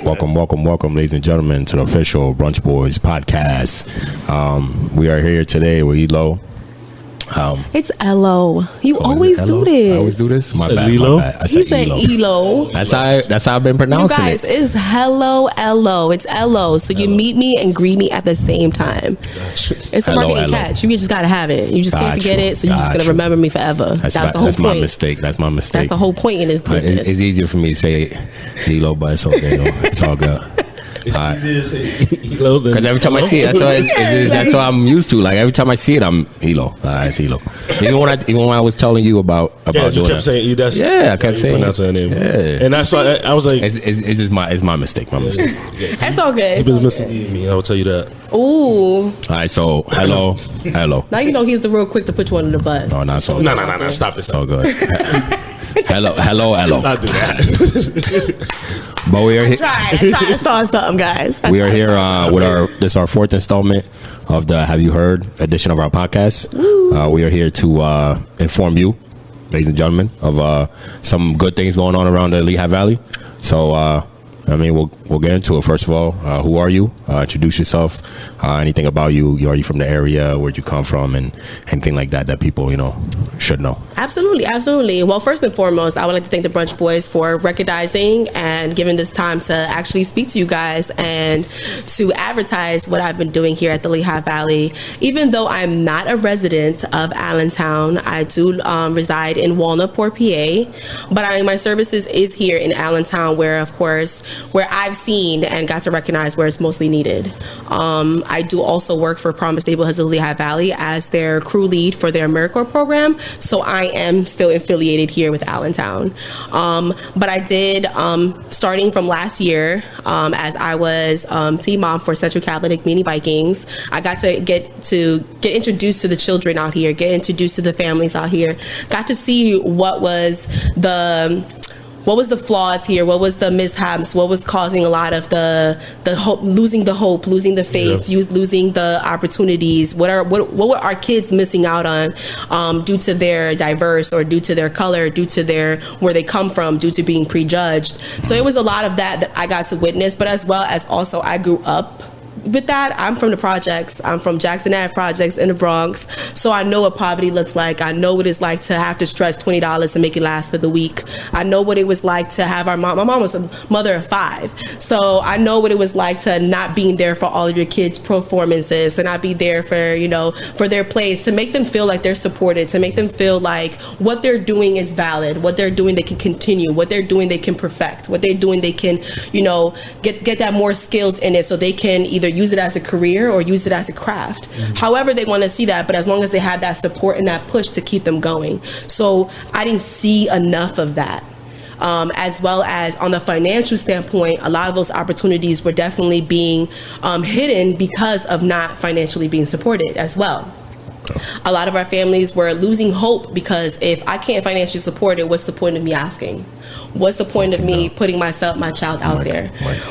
Welcome, ladies and gentlemen, to the official Brunch Boys podcast. We are here today with Ello. It's Ello. You always do this. I always do this. My bad. I said Ello. That's how I've been pronouncing it. You guys, it. it's hello, Ello. It's Ello. So you meet me and greet me at the same time. It's a marketing catch. You just gotta have it. You just can't forget it. So you're just gonna remember me forever. That's the whole point. That's my mistake. That's the whole point in this business. It's easier for me to say Ello, but it's okay though. It's all good. It's easier to say Ello than... Because every time I see it, that's what I'm used to. Like every time I see it, I'm Ello. It's Ello. Even when I was telling you about you doing kept saying that's, I kept saying pronounce her name. Yeah. And that's why I was like, it's just my mistake. My mistake. That's okay. He was misleading me. I will tell you that. Ooh. All right. So hello. Now you know he's the real quick to put you under the bus. No, not so. No. Stop it. So good. Hello. Let's not do that. But we are here. I tried to start something, guys. We are here with our fourth installment of the Have You Heard edition of our podcast. We are here to inform you, ladies and gentlemen, of some good things going on around the Lehigh Valley. So, we'll get into it. First of all, who are you? Introduce yourself. Anything about you? Are you from the area? Where'd you come from? And anything like that people, should know. Absolutely. Well, first and foremost, I would like to thank the Brunch Boys for recognizing and giving this time to actually speak to you guys and to advertise what I've been doing here at the Lehigh Valley. Even though I'm not a resident of Allentown, I do reside in Walnut Port, PA, but my services is here in Allentown, where I've seen and got to recognize where it's mostly needed. I do also work for Promise Neighborhoods of Lehigh Valley as their crew lead for their AmeriCorps program, so I am still affiliated here with Allentown. But I did, starting from last year, as I was team mom for Central Catholic Mini Vikings, I got to get introduced to the children out here, get introduced to the families out here, got to see what was the flaws here, what was the mishaps, what was causing a lot of the hope, losing the hope, losing the faith, losing the opportunities, what were our kids missing out on due to their diverse or due to their color, due to where they come from, due to being prejudged. So it was a lot of that I got to witness, but as well as also I grew up with that. I'm from the projects. I'm from Jackson Ave projects in the Bronx. So I know what poverty looks like. I know what it's like to have to stretch $20 to make it last for the week. I know what it was like to have my mom was a mother of 5. So I know what it was like to not being there for all of your kids' performances, to not be there for their plays, to make them feel like they're supported, to make them feel like what they're doing is valid, what they're doing they can continue, what they're doing they can perfect, what they're doing they can, get that more skills in it so they can either use it as a career or use it as a craft. However they want to see that, but as long as they have that support and that push to keep them going. So I didn't see enough of that. As well as on the financial standpoint, a lot of those opportunities were definitely being hidden because of not financially being supported as well. A lot of our families were losing hope because if I can't financially support it, what's the point of me asking? What's the point of me putting my child out there?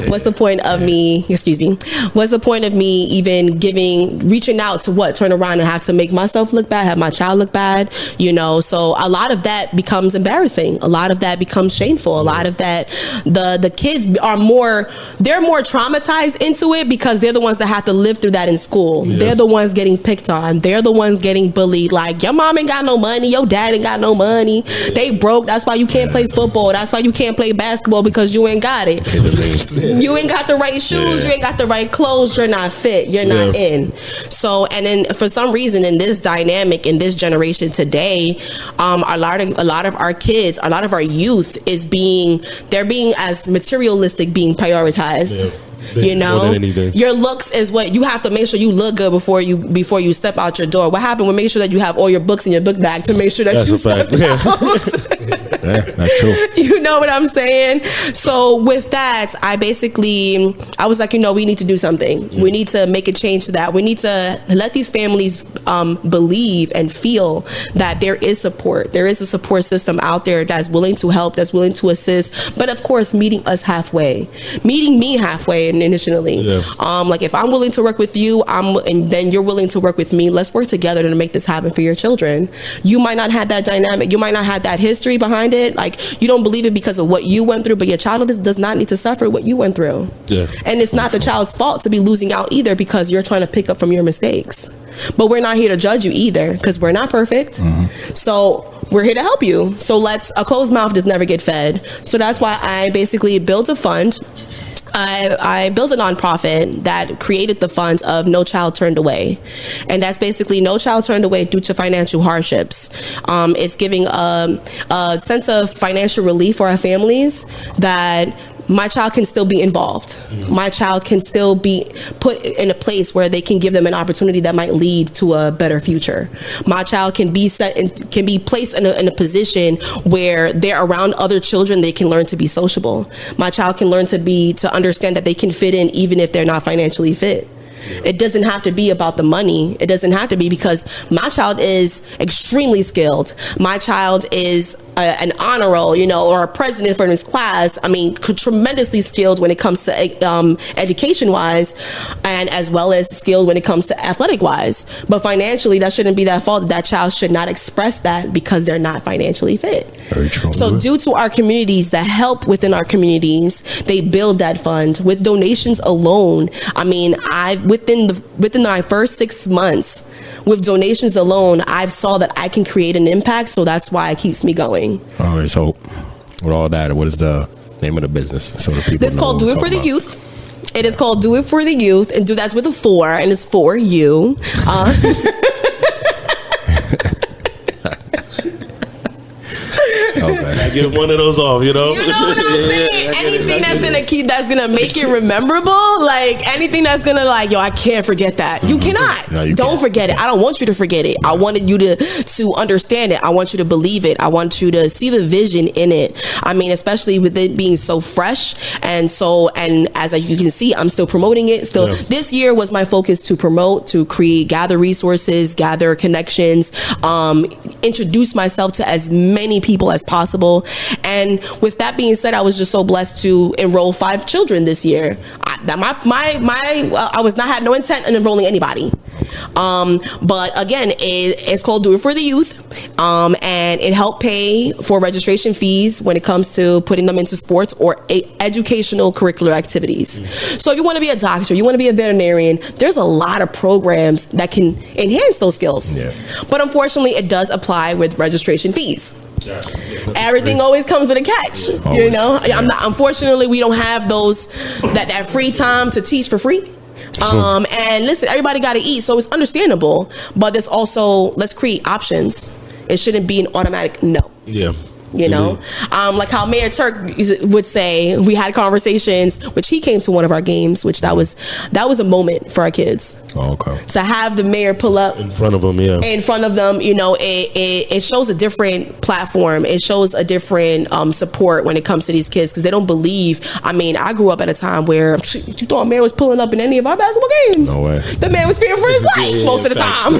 What's the point of me, what's the point of me even reaching out to turn around and have to make myself look bad, have my child look bad, So a lot of that becomes embarrassing. A lot of that becomes shameful. A lot of that, the kids they're more traumatized into it because they're the ones that have to live through that in school. Yeah. They're the ones getting picked on. They're the ones getting bullied. Like, your mom ain't got no money, your dad ain't got no money. They broke. That's why you can't play football. That's why you can't play basketball, because you ain't got it. You ain't got the right shoes. You ain't got the right clothes. You're not fit. You're not in. So, and then for some reason in this dynamic, in this generation today, a lot of our kids, a lot of our youth they're being as materialistic, being prioritized. Yeah. Your looks is what you have to make sure you look good before you step out your door. What happened? We're making sure that you have all your books in your book bag to make sure that you step out. Yeah, that's true. You know what I'm saying? So with that, I was like, we need to do something. Yeah. We need to make a change to that. We need to let these families believe and feel that there is support. There is a support system out there that's willing to help, that's willing to assist, but of course meeting us halfway, meeting me halfway initially. Like if I'm willing to work with you, and then you're willing to work with me, let's work together to make this happen for your children. You might not have that dynamic, you might not have that history behind it, like you don't believe it because of what you went through, but your child does not need to suffer what you went through. And it's not the child's fault to be losing out either, because you're trying to pick up from your mistakes. But we're not here to judge you either, because we're not perfect. So we're here to help you. So a closed mouth does never get fed. So that's why I basically built a fund. I built a nonprofit that created the funds of No Child Turned Away. And that's basically No Child Turned Away due to financial hardships. It's giving a sense of financial relief for our families, that my child can still be involved. My child can still be put in a place where they can give them an opportunity that might lead to a better future. My child can be placed in a position where they're around other children. They can learn to be sociable. My child can learn to understand that they can fit in even if they're not financially fit. It doesn't have to be about the money. It doesn't have to be, because my child is extremely skilled. My child is an honor roll, or a president for his class. I mean, tremendously skilled when it comes to education wise, and as well as skilled when it comes to athletic wise. But financially, that shouldn't be that fault. That child should not express that because they're not financially fit. Very true. So due to our communities, the help within our communities, they build that fund with donations alone. I mean, within my first 6 months, with donations alone, I've saw that I can create an impact. So that's why it keeps me going. All right. So with all that, what is the name of the business? So the people. It's called Do It for the Youth. It is called Do It for the Youth, and that's with a 4, and it's for you. Okay. I get one of those off, You know what I'm saying? Anything that's gonna make it memorable, like anything that's gonna I can't forget that. You cannot. No, don't forget it. I don't want you to forget it. I wanted you to understand it. I want you to believe it. I want you to see the vision in it. I mean, especially with it being so fresh and as you can see, I'm still promoting it. Still, this year was my focus to promote, to create, gather resources, gather connections, introduce myself to as many people as possible. And with that being said, I was just so blessed to enroll 5 children this year. I had no intent on enrolling anybody. But again, it's called Do It for the Youth. And it helped pay for registration fees when it comes to putting them into sports or educational curricular activities. So if you want to be a doctor, you want to be a veterinarian, there's a lot of programs that can enhance those skills. But unfortunately, it does apply with registration fees. Everything always comes with a catch. Unfortunately, we don't have that free time to teach for free. And listen, everybody got to eat, so it's understandable. But there's also, let's create options. It shouldn't be an automatic no. Like how Mayor Turk would say, we had conversations, which he came to one of our games, which that was a moment for our kids. To have the mayor pull up in front of them, it shows a different platform. It shows a different support when it comes to these kids, because they don't believe. I mean, I grew up at a time where you thought a mayor was pulling up in any of our basketball games. No way. The man was fearing for his life most of the time.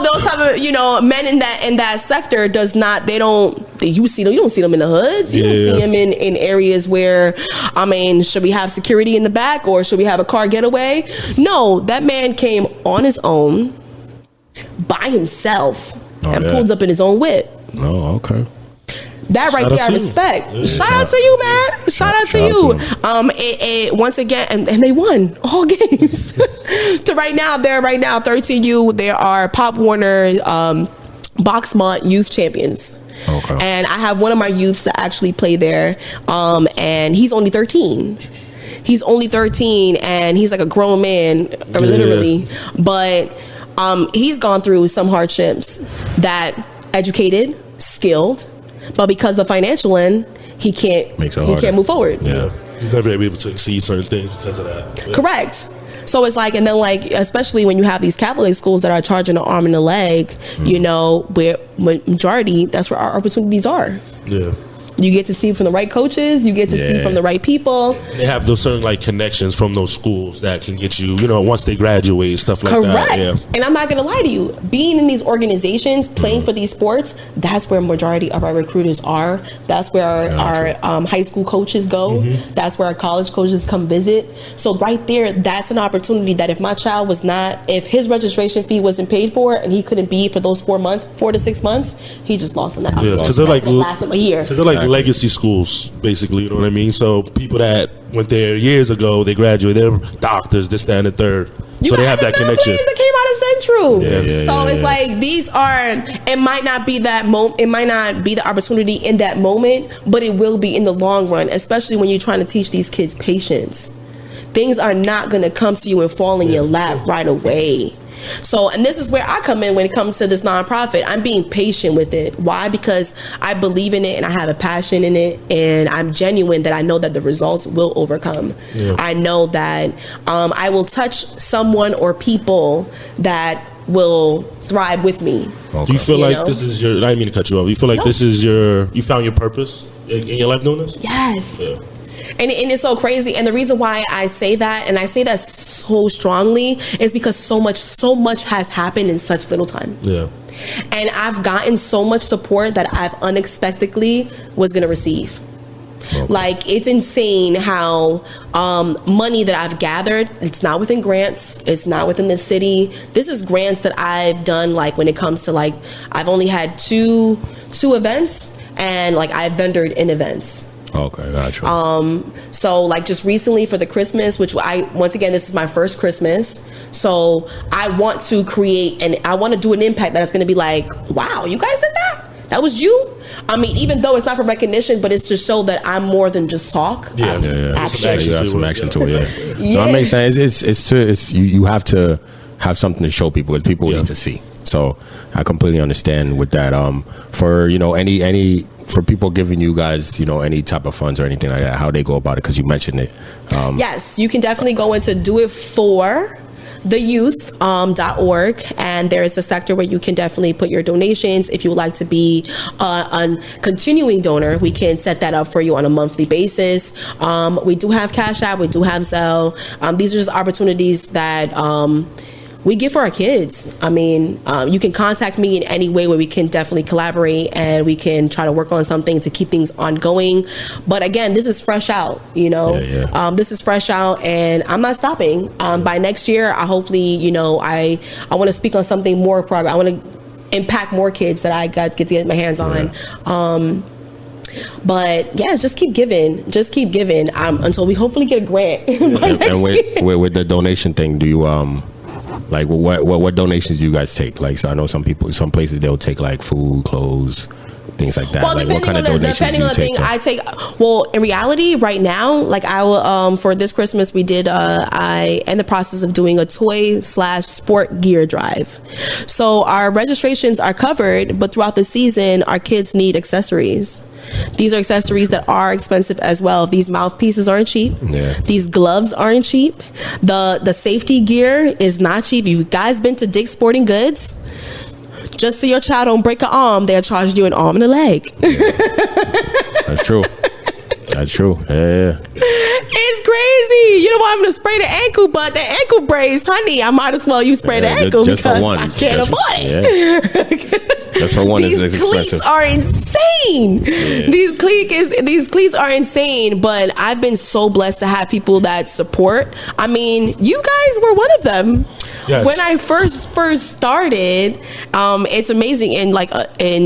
Those type of men in that sector does not. You don't see them in the hoods. You don't see them in areas where, should we have security in the back, or should we have a car getaway? No, that man came on his own by himself and pulled up in his own whip. Oh, okay. That right there, I respect. Shout out to you, man. Shout out to you. Once again, and they won all games. To right now, 13U. There are Pop Warner, Boxmont youth champions. And I have one of my youths that actually play there, and he's only 13. He's only 13, and he's like a grown man, literally. But he's gone through some hardships. That educated, skilled, but because the financial end, he can't move forward. He's never able to see certain things because of that. Correct. So it's like, and then especially when you have these Catholic schools that are charging an arm and a leg, where majority, that's where our opportunities are. You get to see from the right coaches. You get to see from the right people. They have those certain like connections from those schools that can get you, once they graduate, stuff like that. Correct. Yeah. And I'm not going to lie to you. Being in these organizations, playing for these sports, that's where majority of our recruiters are. That's where our high school coaches go. That's where our college coaches come visit. So right there, that's an opportunity that if my child if his registration fee wasn't paid for and he couldn't be for those 4 to 6 months, he just lost on that. Yeah, because they're like last him a year. Because they're like legacy schools, basically. You know what I mean? So people that went there years ago, they graduated, they're doctors, this, that, and the third. So they have that connection. That came out of Central. So it's like these are. It might not be that moment. It might not be the opportunity in that moment, but it will be in the long run. Especially when you're trying to teach these kids patience. Things are not going to come to you and fall in your lap right away. So, and this is where I come in when it comes to this nonprofit. I'm being patient with it. Why? Because I believe in it and I have a passion in it, and I'm genuine that I know that the results will overcome. I know that I will touch someone or people that will thrive with me. Do you feel like this is your, I didn't mean to cut you off. You feel like this is you found your purpose in your life doing this? Yes. Yeah. And it's so crazy. And the reason why I say that, and I say that so strongly, is because so much has happened in such little time. Yeah. And I've gotten so much support that I've unexpectedly was going to receive. Okay. Like, it's insane how money that I've gathered, it's not within grants, it's not within the city. This is grants that I've done, like, when it comes to, like, I've only had two events, and, like, I've vendored in events. Okay, gotcha. So like just recently for the Christmas, which once again, this is my first Christmas. So I want to create and I want to do an impact that's going to be like, wow, you guys did that? That was you? I mean, even though it's not for recognition, but it's to show that I'm more than just talk. Action. You have some action to it. No, that makes sense. It's you have to have something to show people because people need to see. So I completely understand with that. For for people giving you guys, any type of funds or anything like that, how they go about it, because you mentioned it. Yes, you can definitely go into doitfortheyouth.org, and there is a sector where you can definitely put your donations. If you would like to be a continuing donor, we can set that up for you on a monthly basis. We do have Cash App, we do have Zelle. These are just opportunities that we give for our kids. I mean, you can contact me in any way where we can definitely collaborate and we can try to work on something to keep things ongoing. But again, this is fresh out, this is fresh out and I'm not stopping. By next year, I hopefully, I want to speak on something more progress. I want to impact more kids that I get to get my hands on. But yeah, just keep giving until we hopefully get a grant. And with the donation thing, do you, like what donations do you guys take? Like, so I know some places they'll take like food, clothes, things like that. Well, like what kind of donations depending on the thing I take. Well, in reality, right now, like I will for this Christmas we did I in the process of doing a toy/sport gear drive. So our registrations are covered, but throughout the season our kids need accessories. These are accessories that are expensive as well. These mouthpieces aren't cheap. These gloves aren't cheap. The safety gear is not cheap. You guys been to Dick's Sporting Goods? Just so your child don't break an arm, they'll charge you an arm and a leg. That's true. Yeah. It's crazy. You know why I'm gonna spray the ankle, but the ankle brace, honey, I might as well spray the ankle just because for one. I can't afford it. Just for one, these it's expensive. Cleats are insane. These cleats are insane, but I've been so blessed to have people that support. I mean, you guys were one of them. Yes. When I first started, it's amazing in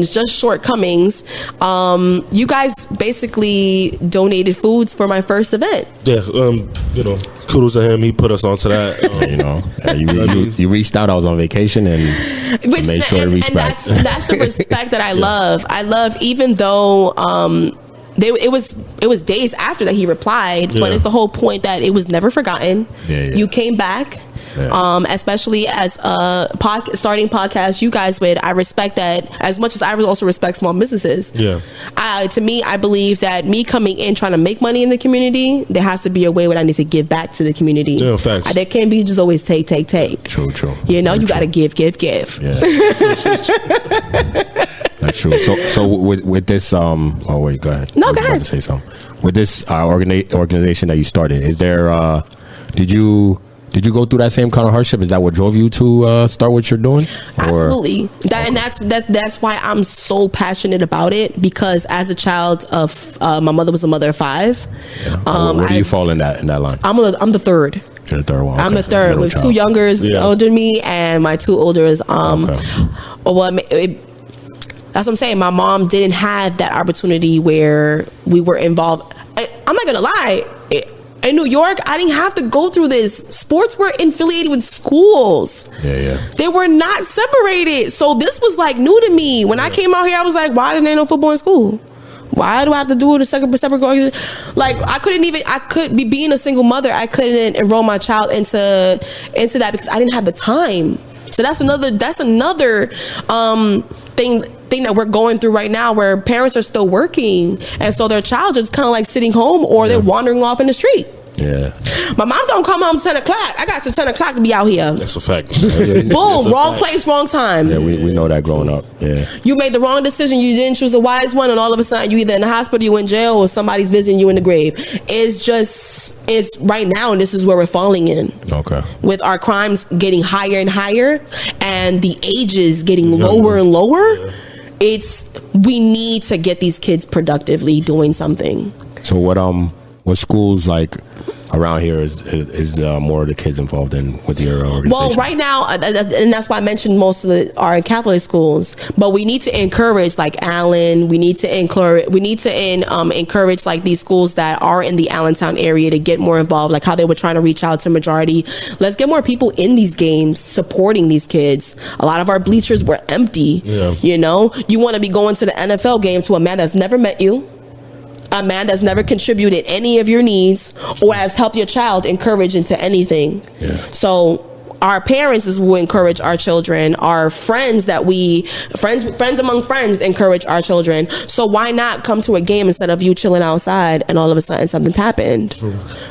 just shortcomings. You guys basically donated foods for my first event. Yeah, kudos to him. He put us onto that. You reached out. I was on vacation and made sure to reach back. That's the respect that I love. I love, even though it was days after that he replied, but it's the whole point that it was never forgotten. You came back. Especially as starting podcast you guys with. I respect that as much as I also respect small businesses. To me, I believe that me coming in trying to make money in the community, there has to be a way where I need to give back to the community. Facts. There can't be just always take. True. You gotta give. That's That's true. So with this, oh wait, go ahead. No, I was go about ahead. to say something. With this organization that you started, is there? Did you go through that same kind of hardship? Is that what drove you to start what you're doing? Absolutely. And that's why I'm so passionate about it, because as a child of my mother was a mother of 5. Yeah. Where do you fall in that line? I'm the third. You're the third one. I'm Okay. the third Middle with child. 2 youngers older than me, and my 2 olders. That's what I'm saying. My mom didn't have that opportunity where we were involved. I'm not gonna lie. In New York, I didn't have to go through this. Sports were affiliated with schools. Yeah. They were not separated. So this was like new to me. When I came out here, I was like, why didn't they know football in school? Why do I have to do it a separate organization? Like, I could be being a single mother. I couldn't enroll my child into that because I didn't have the time. So that's another thing that we're going through right now, where parents are still working, and so their child is kind of like sitting home, or they're wandering off in the street. Yeah. My mom don't come home 10 o'clock. I got to 10 o'clock to be out here. That's a fact. Boom, wrong place, wrong time. Yeah, we know that growing up. Yeah. You made the wrong decision. You didn't choose a wise one, and all of a sudden you either in the hospital, you in jail, or somebody's visiting you in the grave. It's right now, and this is where we're falling in. Okay. With our crimes getting higher and higher, and the ages getting lower and lower. We need to get these kids productively doing something. So what schools like around here is more of the kids involved in with your organization? Well, right now, and that's why I mentioned most of it are in Catholic schools. But we need to encourage like Allen. We need to encourage like these schools that are in the Allentown area to get more involved. Like how they were trying to reach out to majority. Let's get more people in these games supporting these kids. A lot of our bleachers were empty. Yeah. You know, you want to be going to the NFL game to a man that's never met you. A man that's never contributed any of your needs or has helped your child encourage into anything. Yeah. So our parents is who encourage our children. Our friends friends among friends encourage our children. So why not come to a game instead of you chilling outside and all of a sudden something's happened?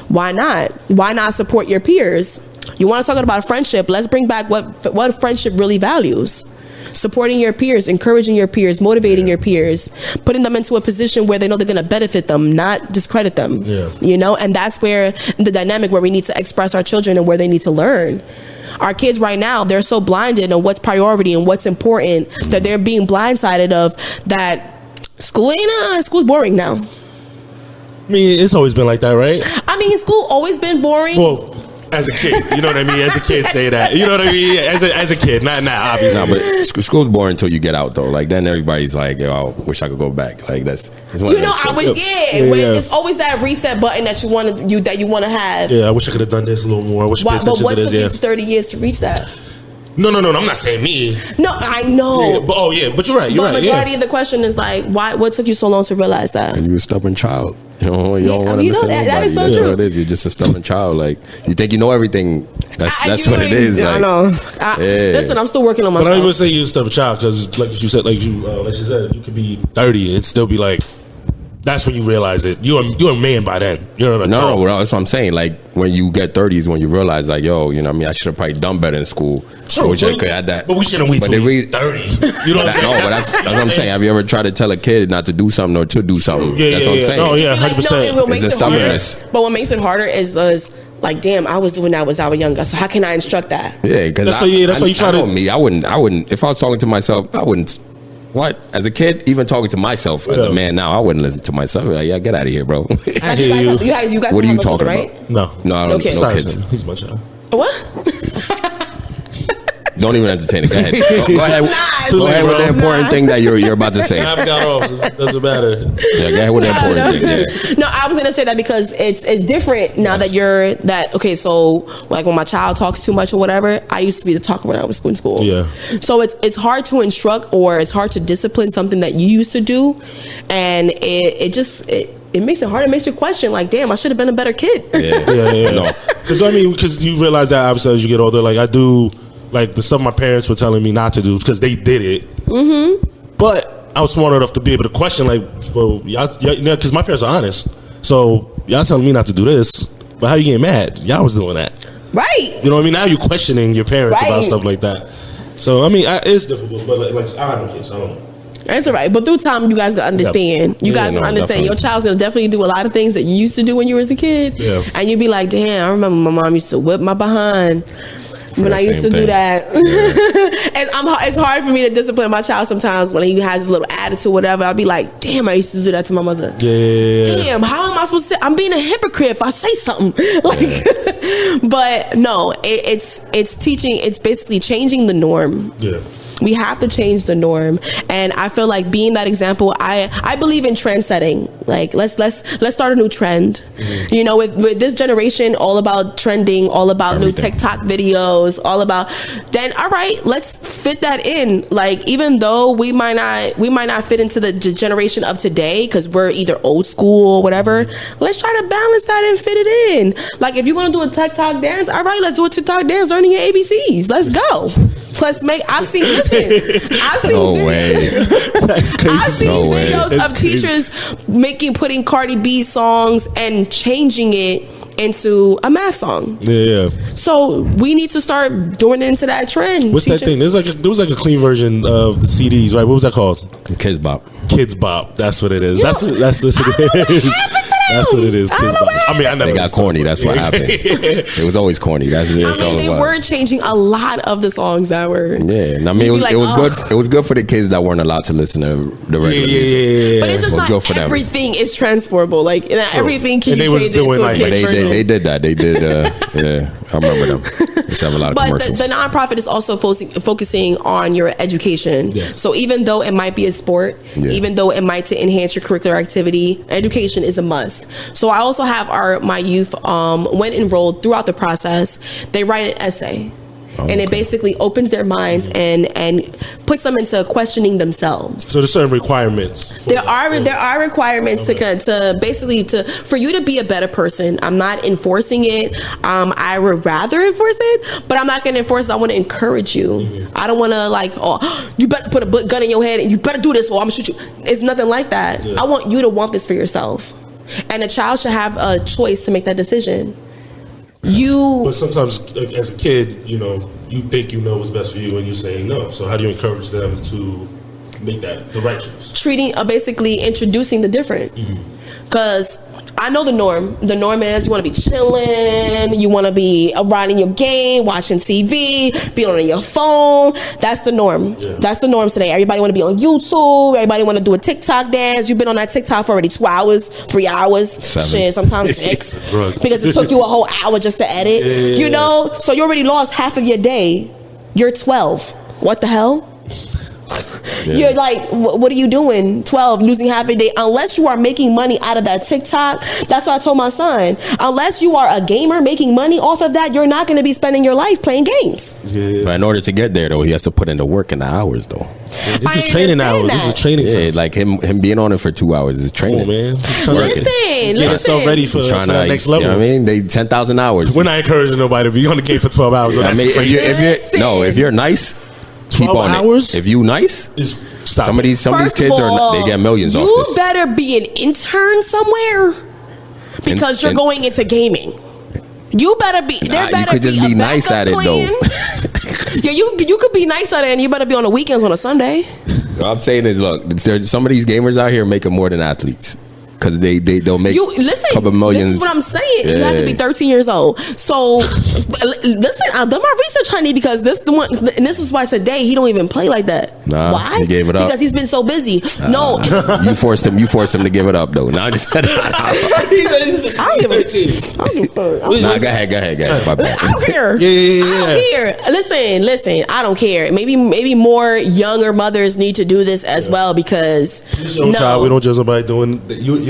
Why not? Why not support your peers? You want to talk about friendship? Let's bring back what friendship really values. Supporting your peers, encouraging your peers, motivating your peers, putting them into a position where they know they're going to benefit them, not discredit them. Yeah. You know, and that's where the dynamic where we need to express our children and where they need to learn. Our kids right now, they're so blinded on what's priority and what's important that they're being blindsided of that school's boring now. I mean, it's always been like that, right? I mean, school always been boring. Well, as a kid, you know what I mean? As a kid, say that. You know what I mean? As a kid, not obviously. No, but school's boring until you get out, though. Like, then everybody's like, yo, I wish I could go back. Like, it's one of those I things. wish, it's always that reset button that you want to have. Yeah, I wish I could have done this a little more. I wish I paid But attention what to took this. you 30 years to reach that? No, I'm not saying me. No, I know. Yeah, but you're right. But majority of the question is like, why? What took you so long to realize that? And you're a stubborn child. You don't want to listen to anybody. that is so That's true. what it is. You're just a stubborn child. Like, you think you know everything. That's what it is. I Like, know. yeah. Listen, I'm still working on But myself. I don't even say you're a stubborn child because, like you said, you could be 30 and still be like, that's when you realize it. You're a man by then. You're an adult. No, that's what I'm saying. Like, when you get 30s, when you realize, like, yo, you know what I mean? I should have probably done better in school. True, I wish I could have that. But we shouldn't wait till we're 30. You know what I'm saying? No, but that's what I'm saying. Have you ever tried to tell a kid not to do something or to do something? Yeah, That's what I'm saying. Oh, yeah, Like, 100%. what makes It's the it harder- stubbornness. But what makes it harder is like, damn, I was doing that when I was younger. So how can I instruct that? Yeah, because That's why you try to- me. I wouldn't. If I was talking to myself, I wouldn't. What? As a kid, even talking to myself as a man now, I wouldn't listen to myself. Like, yeah, get out of here, bro. I hear you. You guys What are you have a talking children, about? right? No, I don't. Okay. No kids. He's my child. What? Don't even entertain it. Go ahead. Go ahead. too Go late, ahead with bro. the important thing that you're about to say. I Yeah, haven't got off. It doesn't matter. go ahead with the important thing. Yeah. No, I was gonna say that because it's different now that you're that. Okay, so like when my child talks too much or whatever, I used to be the talker when I was in school. Yeah. So it's hard to instruct or it's hard to discipline something that you used to do, and it makes it hard. It makes you question, like, damn, I should have been a better kid. Yeah. No. Because you realize that obviously as you get older, like I do, like the stuff my parents were telling me not to do because they did it. Mm-hmm. But I was smart enough to be able to question, like, well, y'all, because my parents are honest. So y'all telling me not to do this, but how you getting mad? Y'all was doing that. Right. You know what I mean? Now you're questioning your parents about Right. stuff like that. So I mean, it's difficult, but like I don't have no kids. I don't know. That's all right. But through time, you guys gonna understand. You guys gonna understand. Definitely. Your child's gonna definitely do a lot of things that you used to do when you was a kid. Yeah. And you'd be like, damn, I remember my mom used to whip my behind when I used to do that. And it's hard for me to discipline my child sometimes when he has a little attitude, whatever. I'll be like, damn, I used to do that to my mother. Yeah. Damn, how am I supposed to say? I'm being a hypocrite if I say something. Like, but no, it's teaching. It's basically changing the norm. Yeah. We have to change the norm, and I feel like being that example. I believe in trend setting. Like let's start a new trend. Mm-hmm. You know, with this generation, all about trending, all about new TikTok videos, all about. Then all right, let's fit that in. Like even though we might not fit into the generation of today because we're either old school or whatever. Let's try to balance that and fit it in. Like if you want to do a TikTok dance, all right, let's do a TikTok dance learning your ABCs. Let's go. Plus, I've seen No way. That's crazy. I've seen videos of teachers putting Cardi B songs and changing it into a math song. Yeah. So we need to start doing it into that trend. What's that thing? There was like a clean version of the CDs, right? What was that called? Kids Bop. Kids Bop. That's what it is. That's what it is. That's what it is. Kids Bop. I mean, I never They got corny. That's what happened. It was always corny. That's what it's all they about. were changing a lot of the songs that were. Yeah, and I mean, it was good. It was good for the kids that weren't allowed to listen to the regular music. Yeah. But it's just not everything is transferable. Like everything can And you they was change doing into a like- kid's version. They did that. They did. Yeah, I remember them. They used to have a lot of But commercials. the nonprofit is also focusing on your education. Yeah. So even though it might be a sport, even though it might to enhance your curricular activity, education is a must. So I also have my youth when enrolled throughout the process, they write an essay. And it basically opens their minds and puts them into questioning themselves. So there's certain requirements. There are requirements to basically for you to be a better person. I'm not enforcing it. I would rather enforce it, but I'm not going to enforce it. I want to encourage you. Mm-hmm. I don't want to like, oh, you better put a gun in your head and you better do this or I'm going to shoot you. It's nothing like that. Yeah. I want you to want this for yourself. And a child should have a choice to make that decision. But sometimes as a kid, you think you know what's best for you and you're saying no. So how do you encourage them to make that the right choice? Basically introducing the different. Because I know the norm. The norm is you want to be chilling, you want to be riding your game, watching TV, be on your phone. That's the norm. Yeah. That's the norm today. Everybody want to be on YouTube. Everybody want to do a TikTok dance. You've been on that TikTok for already 2 hours, 3 hours, 7. shit, sometimes 6, because it took you a whole hour just to edit. Yeah. So you already lost half of your day. You're 12. What the hell? Yeah. You're like, what are you doing? 12, losing half a day. Unless you are making money out of that TikTok. That's what I told my son. Unless you are a gamer making money off of that, you're not going to be spending your life playing games. Yeah. But in order to get there, though, he has to put in the work and the hours, though. Yeah, this is training hours. This is training time. Yeah, like him being on it for 2 hours is training. Oh, man. Listen. Get yourself ready for the next level. You know what I mean? They 10,000 hours. We're not encouraging nobody to be on the game for 12 hours. I mean, if you're nice, keep on hours? it. If you nice, some of these kids they get millions off this. You better be an intern somewhere because you're going into gaming. You better be. You could just be nice at it though. Yeah, you could be nice at it, and you better be on the weekends on a Sunday. What I'm saying is, look, there's some of these gamers out here making more than athletes. Because they'll make a couple millions. This is what I'm saying. Yeah. You have to be 13 years old. So, listen, I've done my research, honey, because this is why today he don't even play like that. Nah, why? He gave it up because he's been so busy. No, you forced him to give it up though. No, I just said I don't give a Nah, go ahead. My bad. I don't care. Yeah. I don't care. Listen. I don't care. Maybe more younger mothers need to do this as well because child, we don't judge somebody doing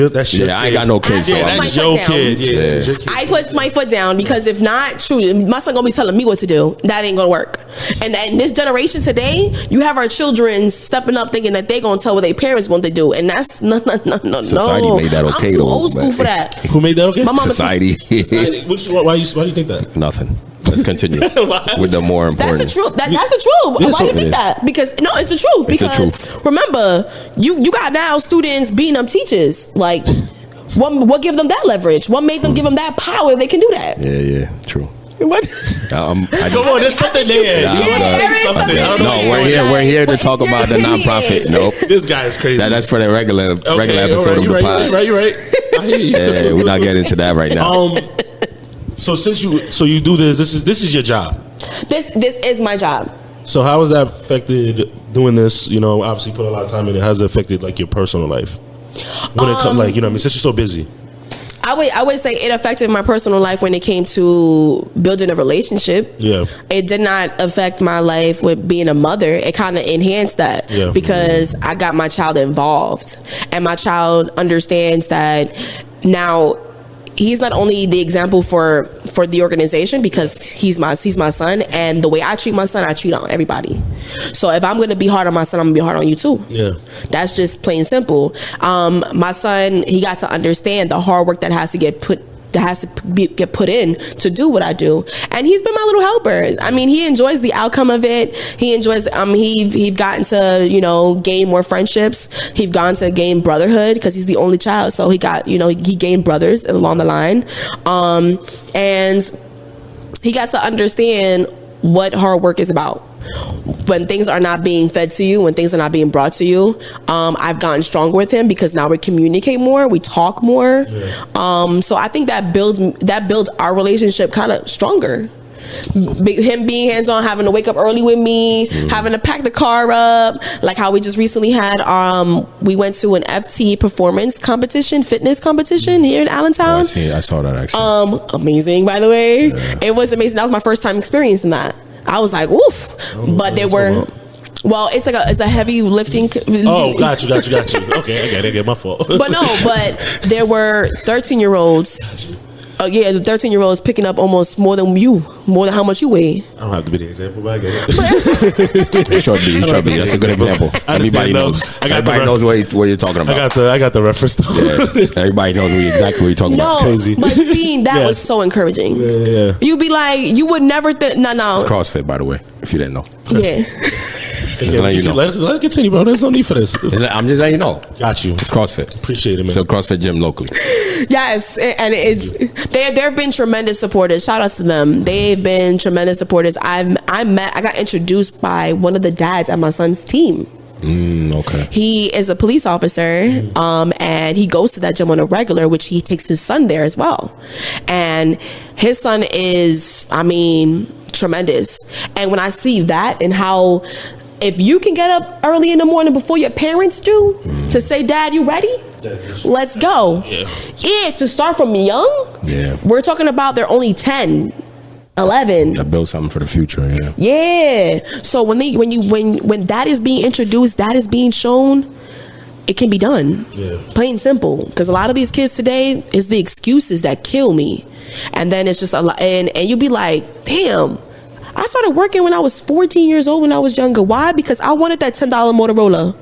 that shit. Yeah, I ain't got no kids. Yeah, that's your kid. Yeah. I put my foot down because if not, true, my son gonna be telling me what to do. That ain't gonna work. And this generation today, you have our children stepping up thinking that they gonna tell what their parents want to do, and that's no. Society made that okay. I'm too though, old school for that. Who made that okay? My mama. Society. Why do you think that? Nothing. Let's continue with the more important. That's the truth. That's the truth. Why do you think that? Because no, it's the truth. Because remember, you got now students beating up teachers. Like, what give them that leverage? What made them give them that power? They can do that. Yeah, true. What? Come on, there's something there. Nah, You wanna there say is something. something. I don't know No, what we're you're here. doing. We're here to What is talk your about the opinion? nonprofit. Nope. This guy is crazy. That's for the regular episode of you're the pod. You're right. I hear you. Yeah, we're not getting into that right now. So since you do this is your job. This is my job. So how has that affected doing this? You know, obviously you put a lot of time in it. How has it affected like your personal life? When it comes, like, you know what I mean, since you're so busy. I would say it affected my personal life when it came to building a relationship. Yeah. It did not affect my life with being a mother. It kind of enhanced that because I got my child involved, and my child understands that now. He's not only the example for the organization because he's my son, and the way I treat my son, I treat on everybody. So if I'm going to be hard on my son, I'm going to be hard on you too. Yeah. That's just plain simple. My son, he got to understand the hard work that has to get put in to do what I do, and he's been my little helper. I mean, he enjoys the outcome of it. He enjoys. He's gotten to gain more friendships. He's gone to gain brotherhood because he's the only child. So he got he gained brothers along the line, and he got to understand what hard work is about. When things are not being fed to you, when things are not being brought to you, I've gotten stronger with him because now we communicate more, we talk more. Yeah. So I think that builds our relationship kind of stronger. Him being hands-on, having to wake up early with me, having to pack the car up, like how we just recently had. We went to an FT performance competition, fitness competition here in Allentown. I saw that actually. Amazing, by the way. Yeah. It was amazing. That was my first time experiencing that. I was like, oof. But they were. Well, it's a heavy lifting. Oh, got you. Okay, I get my fault. But there were 13-year-olds. Yeah, the 13-year-olds picking up almost more than how much you weigh. I don't have to be the example, but I get it. You should be. That's a good example. Everybody knows. Everybody knows what you're talking about. I got the reference. Yeah. Everybody knows exactly what you're talking about. It's crazy. But seeing that was so encouraging. Yeah. You'd be like, you would never think. No. It's CrossFit, by the way, if you didn't know. Yeah. Just letting you know. Let it continue, bro. There's no need for this. I'm just letting you know. Got you. It's CrossFit. Appreciate it, man. It's a CrossFit gym locally. Yes, and they've been tremendous supporters. Shout outs to them. They've been tremendous supporters. I got introduced by one of the dads at my son's team. Okay. He is a police officer, and he goes to that gym on a regular, which he takes his son there as well. And his son is, tremendous. And when I see that and how, if you can get up early in the morning before your parents do to say, Dad, you ready? Let's go. Yeah, to start from young. Yeah. We're talking about they're only 10, 11. That builds something for the future. Yeah. Yeah. So when that is being introduced, that is being shown, it can be done. Yeah. Plain simple. Because a lot of these kids today is the excuses that kill me. And then it's just a lot, and you'll be like, damn, I started working when I was 14 years old when I was younger. Why? Because I wanted that $10 Motorola.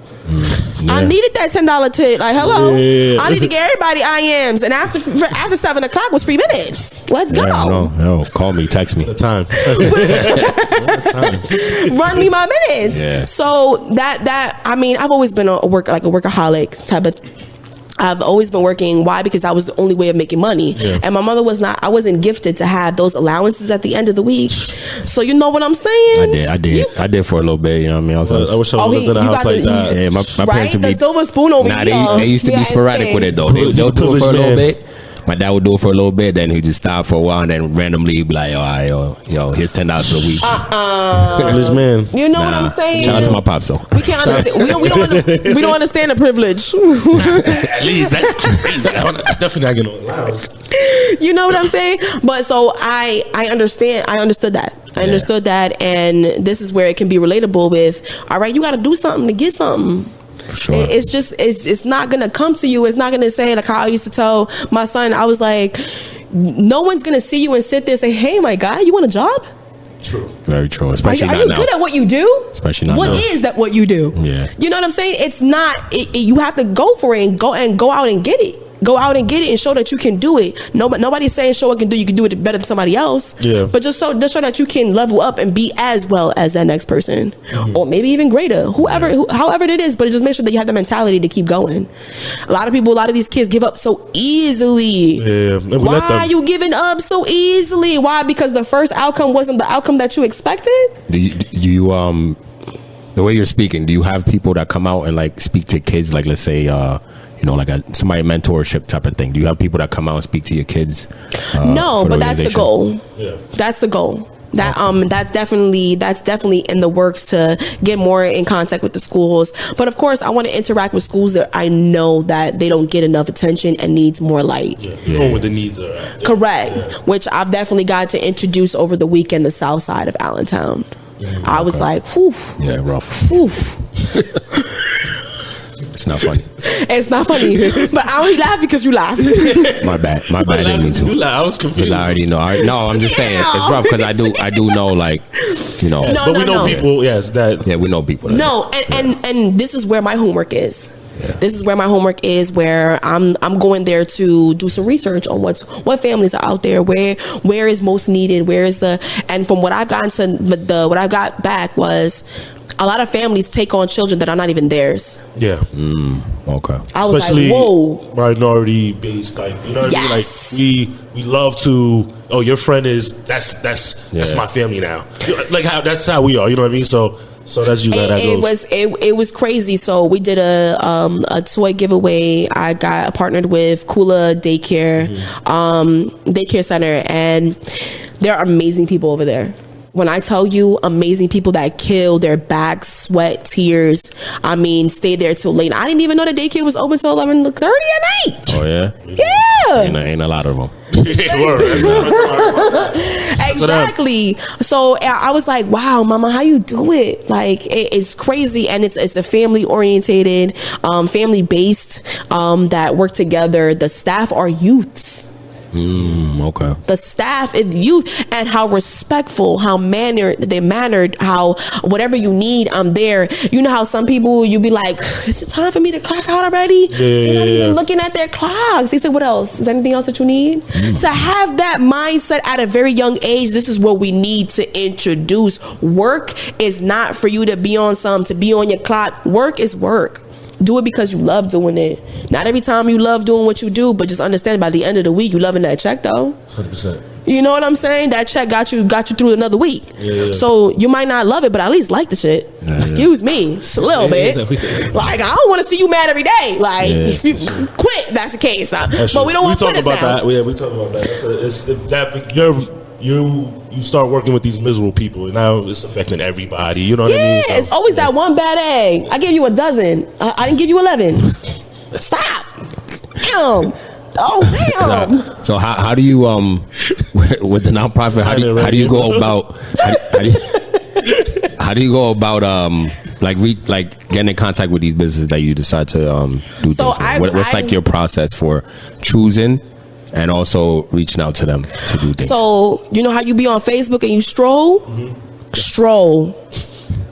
Yeah. I needed that $10 tip. Like, hello, I need to get everybody IMs, and after 7:00 was free minutes. Let's go. No, call me, text me. The time. Run me my minutes. Yeah. So that I've always been a workaholic type of. I've always been working. Why? Because that was the only way of making money. Yeah. And my mother was not. I wasn't gifted to have those allowances at the end of the week. So you know what I'm saying? I did for a little bit. You know what I mean? I wish I lived in a house like that. Yeah, my parents would be the silver spoon over here. They used to be sporadic with it though. They'll do it for a little bit. My dad would do it for a little bit, then he'd just stop for a while, and then randomly be like, yo, here's $10 for the week. Privileged man. You know what I'm saying? Shout out to my pops though. We can't understand. We don't understand the privilege. At least that's crazy. I'm definitely not getting allowed. You know what I'm saying? But so I understand. I understood that. I understood that, and this is where it can be relatable with. All right, you got to do something to get something. For sure. It's not gonna come to you. It's not gonna say, like how I used to tell my son. I was like, no one's gonna see you and sit there and say, hey, my guy, you want a job? True. Very true. Especially are you good at what you do? Especially not What now. is that what you do? Yeah. You know what I'm saying? It's not. You have to go for it and go out and get it. Go out and get it and show that you can do it. Nobody's saying show what you can do it better than somebody else. Yeah. But just show that you can level up and be as well as that next person, or maybe even greater. However it is. But just make sure that you have the mentality to keep going. A lot of these kids give up so easily. Yeah. Why are you giving up so easily? Why? Because the first outcome wasn't the outcome that you expected. Do you the way you're speaking, do you have people that come out and like speak to kids, like let's say like somebody mentorship type of thing? Do you have people that come out and speak to your kids? No, but that's the goal. Yeah. That's the goal. That's definitely in the works to get more in contact with the schools. But of course, I want to interact with schools that I know that they don't get enough attention and needs more light. Know where the needs are at. Correct. Yeah. Which I've definitely got to introduce over the weekend, the south side of Allentown. I was like, whew. Yeah, rough. Whew. It's not funny. It's not funny, but I only laugh because you laugh. My bad. I didn't mean to. I was confused. I already know. No, I'm just saying it's rough because I do know, like, Yes, but we know people. Yes, that. Yeah, we know people. And this is where my homework is. Yeah. This is where my homework is, where I'm going there to do some research on what families are out there, where is most needed, and from what I've gotten what I got back was a lot of families take on children that are not even theirs. Yeah. Okay. I was especially like, whoa. Minority based, like, you know what I mean? Like we love to. Oh, your friend is that's my family now. Like that's how we are. You know what I mean? So that's you. It was crazy. So we did a toy giveaway. I got partnered with Kula Daycare, daycare center, and there are amazing people over there. When I tell you, amazing people that kill their back, sweat, tears. I mean, stay there till late. I didn't even know the daycare was open till 11:30 at night. Oh yeah. Yeah. Ain't a lot of them. Exactly. So I was like, wow, mama, how you do it? Like, it's crazy. And it's a family orientated, family based, that work together. The staff are youths. Okay. The staff is youth, and how respectful, how mannered, how whatever you need, I'm there. You know how some people, you be like, is it time for me to clock out already? They're not even looking at their clocks. They say, what else? Is there anything else that you need? To have that mindset at a very young age, this is what we need to introduce. Work is not for you to be on your clock. Work is work. Do it because you love doing it. Not every time you love doing what you do, but just understand by the end of the week, you loving that check though. 100%. You know what I'm saying? That check got you through another week. Yeah. So you might not love it, but at least like the shit. Excuse me, just a little bit. Like, I don't want to see you mad every day. Like, if you quit, that's the case. But we don't want to quit about now. that. Yeah, we talk about that. You start working with these miserable people, and now it's affecting everybody. You know what I mean? So, it's always that one bad egg. I gave you a dozen. I didn't give you 11. Stop. Damn. Oh damn. So how do you with the nonprofit? How do you go about? How do you go about like getting in contact with these businesses that you decide to do things with? What's like your process for choosing? And also reaching out to them to do things. So, you know how you be on Facebook and you stroll? Stroll.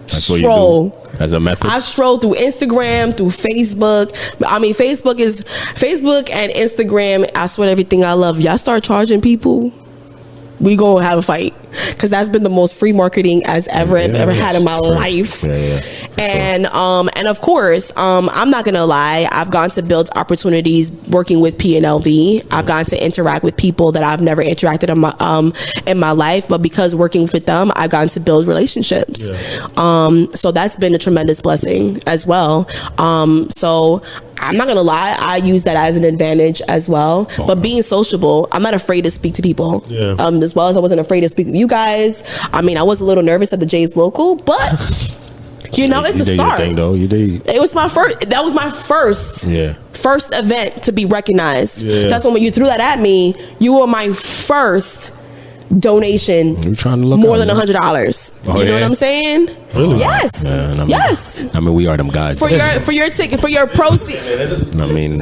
That's what you do? As a method? I stroll through Instagram, through Facebook. I mean, Facebook and Instagram, I swear everything I love. Y'all start charging people, we gonna have a fight. Because that's been the most free marketing I've ever had in my life. And of course, I'm not gonna lie, I've gone to build opportunities working with PNLV. I've gone to interact with people that I've never interacted in my life, but because working with them, I've gotten to build relationships. So that's been a tremendous blessing as well. So I'm not gonna lie, I use that as an advantage as well. But being sociable, I'm not afraid to speak to people. As well as I wasn't afraid to speak with you guys. I mean, I was a little nervous at the J's local, but you know, it's a start. Thing, though. You did. It was my first. That was my first event to be recognized. That's when you threw that at me. You were my first donation. You're trying to look more than $100. You know what I'm saying? Really? Yes. Yes. I mean, we are them guys for your ticket, for your proceeds. I mean,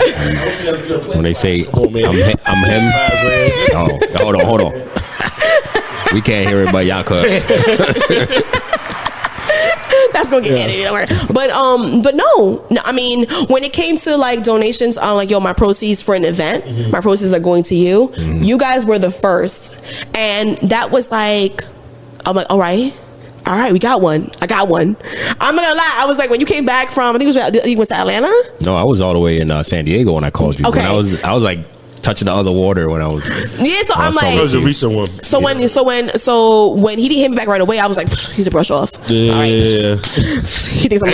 when they say I'm him. Oh, hold on. We can't hear it, but y'all could. That's gonna get edited. Don't worry. But no, I mean, when it came to like donations, like my proceeds for an event, my proceeds are going to you. You guys were the first, and that was like, I'm like, all right, we got one. I got one. I'm not gonna lie. I was like, when you came back from, I think you went to Atlanta. No, I was all the way in San Diego when I called you. Okay. When I was like touching the other water when I was. Yeah, so I'm like, that was a recent one. So when he didn't hit me back right away, I was like, he's a brush off. Yeah. All right. He thinks I'm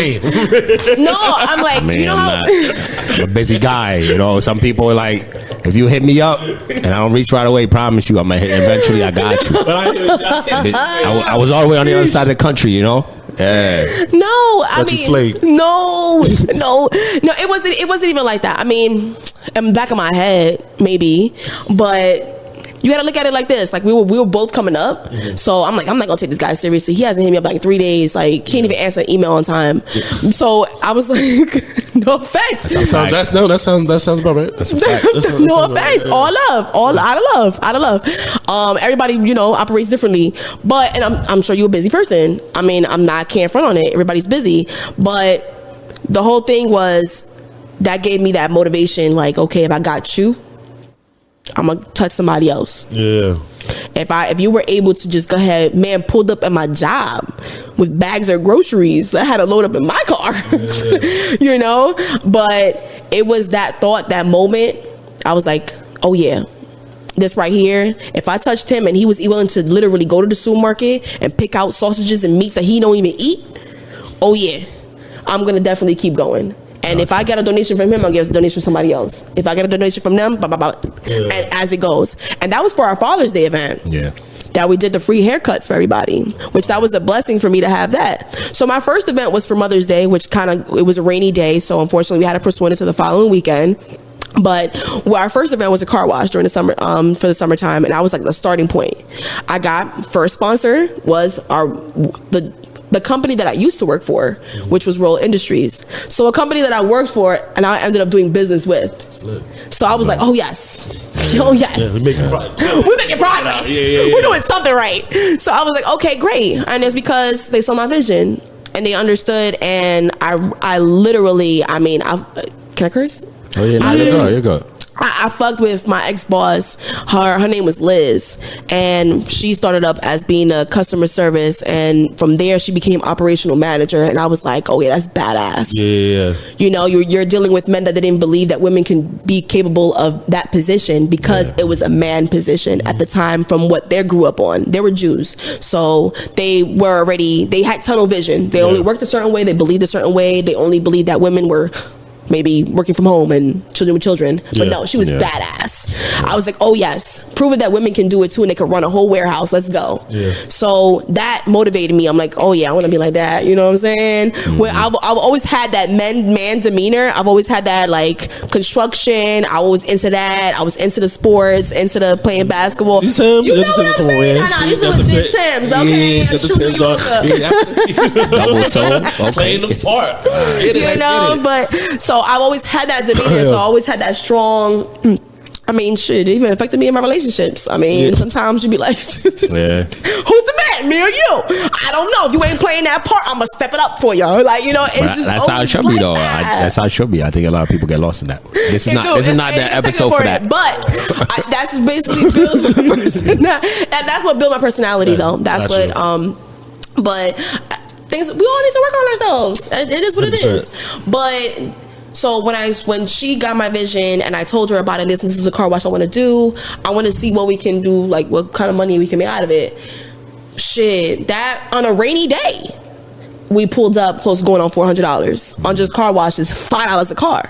no. I'm like, Man, you know how I'm a busy guy. You know, some people are like, if you hit me up and I don't reach right away, promise you, I'm gonna hit. Eventually, I got you. I was all the way on the other side of the country. You know. Yeah. No, I mean, flake. no. It wasn't even like that. I mean, in the back of my head, maybe, but you gotta look at it like this. Like we were both coming up, so I'm like, I'm not gonna take this guy seriously. He hasn't hit me up like 3 days. Like can't even answer an email on time. So I was like, no offense. That sounds about right. No offense. All love. All out of love. Everybody, operates differently. But and I'm sure you're a busy person. I mean, can't front on it. Everybody's busy. But the whole thing was that gave me that motivation. Like, okay, if I got you, I'm gonna touch somebody else. Yeah. If you were able to just go ahead, man, pulled up at my job with bags of groceries that I had to load up in my car, But it was that thought, that moment. I was like, oh yeah, this right here. If I touched him and he was willing to literally go to the supermarket and pick out sausages and meats that he don't even eat, oh yeah, I'm gonna definitely keep going. And if I get a donation from him, I'll get a donation from somebody else. If I get a donation from them, and as it goes. And that was for our Father's Day event. Yeah. That we did the free haircuts for everybody, which that was a blessing for me to have that. So my first event was for Mother's Day, which it was a rainy day. So unfortunately we had to postpone it to the following weekend. But our first event was a car wash during the summer, for the summertime. And I was like the starting point. I got first sponsor was the company that I used to work for, which was Roll Industries. So a company that I worked for and I ended up doing business with. So I was like, oh yes. Oh yes. Yeah, we're making progress. We're making progress. Yeah. We're doing something right. So I was like, okay, great. And it's because they saw my vision and they understood. And I literally, can I curse? Oh yeah, you're good. I fucked with my ex-boss. Her name was Liz, and she started up as being a customer service, and from there she became operational manager. And I was like, oh yeah, that's badass. Yeah. You're dealing with men that didn't believe that women can be capable of that position because it was a man position at the time. From what they grew up on, they were Jews, so they had tunnel vision. They only worked a certain way. They believed a certain way. They only believed that women were maybe working from home and children with children. But no, she was badass. I was like, oh yes, prove it that women can do it too and they can run a whole warehouse. Let's go. Yeah. So that motivated me. I'm like, oh yeah, I want to be like that. You know what I'm saying? Where I've always had that man demeanor. I've always had that like construction. I was into that. I was into the sports, into the playing basketball. These Timbs, you know what I'm saying? These are legit Timbs. Okay. Yeah, she got the Timbs on. Double soul. Playing the part. But so I've always had that demeanor. So I always had that strong. Shit, it even affected me in my relationships. Sometimes you be like, who's the man, me or you? I don't know. If you ain't playing that part, I'm gonna step it up for you. Like, it's just that's how it should be, though. That's how it should be. I think a lot of people get lost in that. This is not the episode for that. But that's just basically builds my personality. That's what built my personality, though. That's what. But things we all need to work on ourselves. It is what it is. But. So when she got my vision and I told her about it, listen, this is a car wash I want to do. I want to see what we can do, like what kind of money we can make out of it. Shit, that on a rainy day, we pulled up close to going on $400 on just car washes, $5 a car.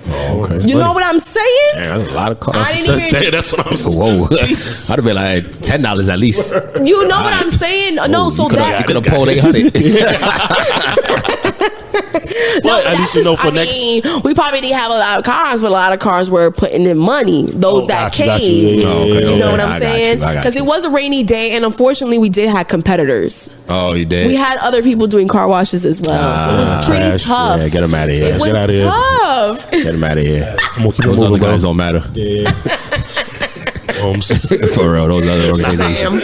Oh, okay. You know what I'm saying? Man, that's a lot of cars. That's what I'm saying. Whoa. I'd have been like $10 at least. You know what I'm saying? No, so you could have pulled 800. But at least we probably didn't have a lot of cars, but a lot of cars were putting in money. Those that came. You know what I'm saying? Because it was a rainy day, and unfortunately, we did have competitors. Oh, you did? We had other people doing car washes as well. So it was pretty tough. Yeah, get them out of here. It was tough. Get them out of here. Come on, keep those other guys don't matter. Yeah. For real, those other organizations.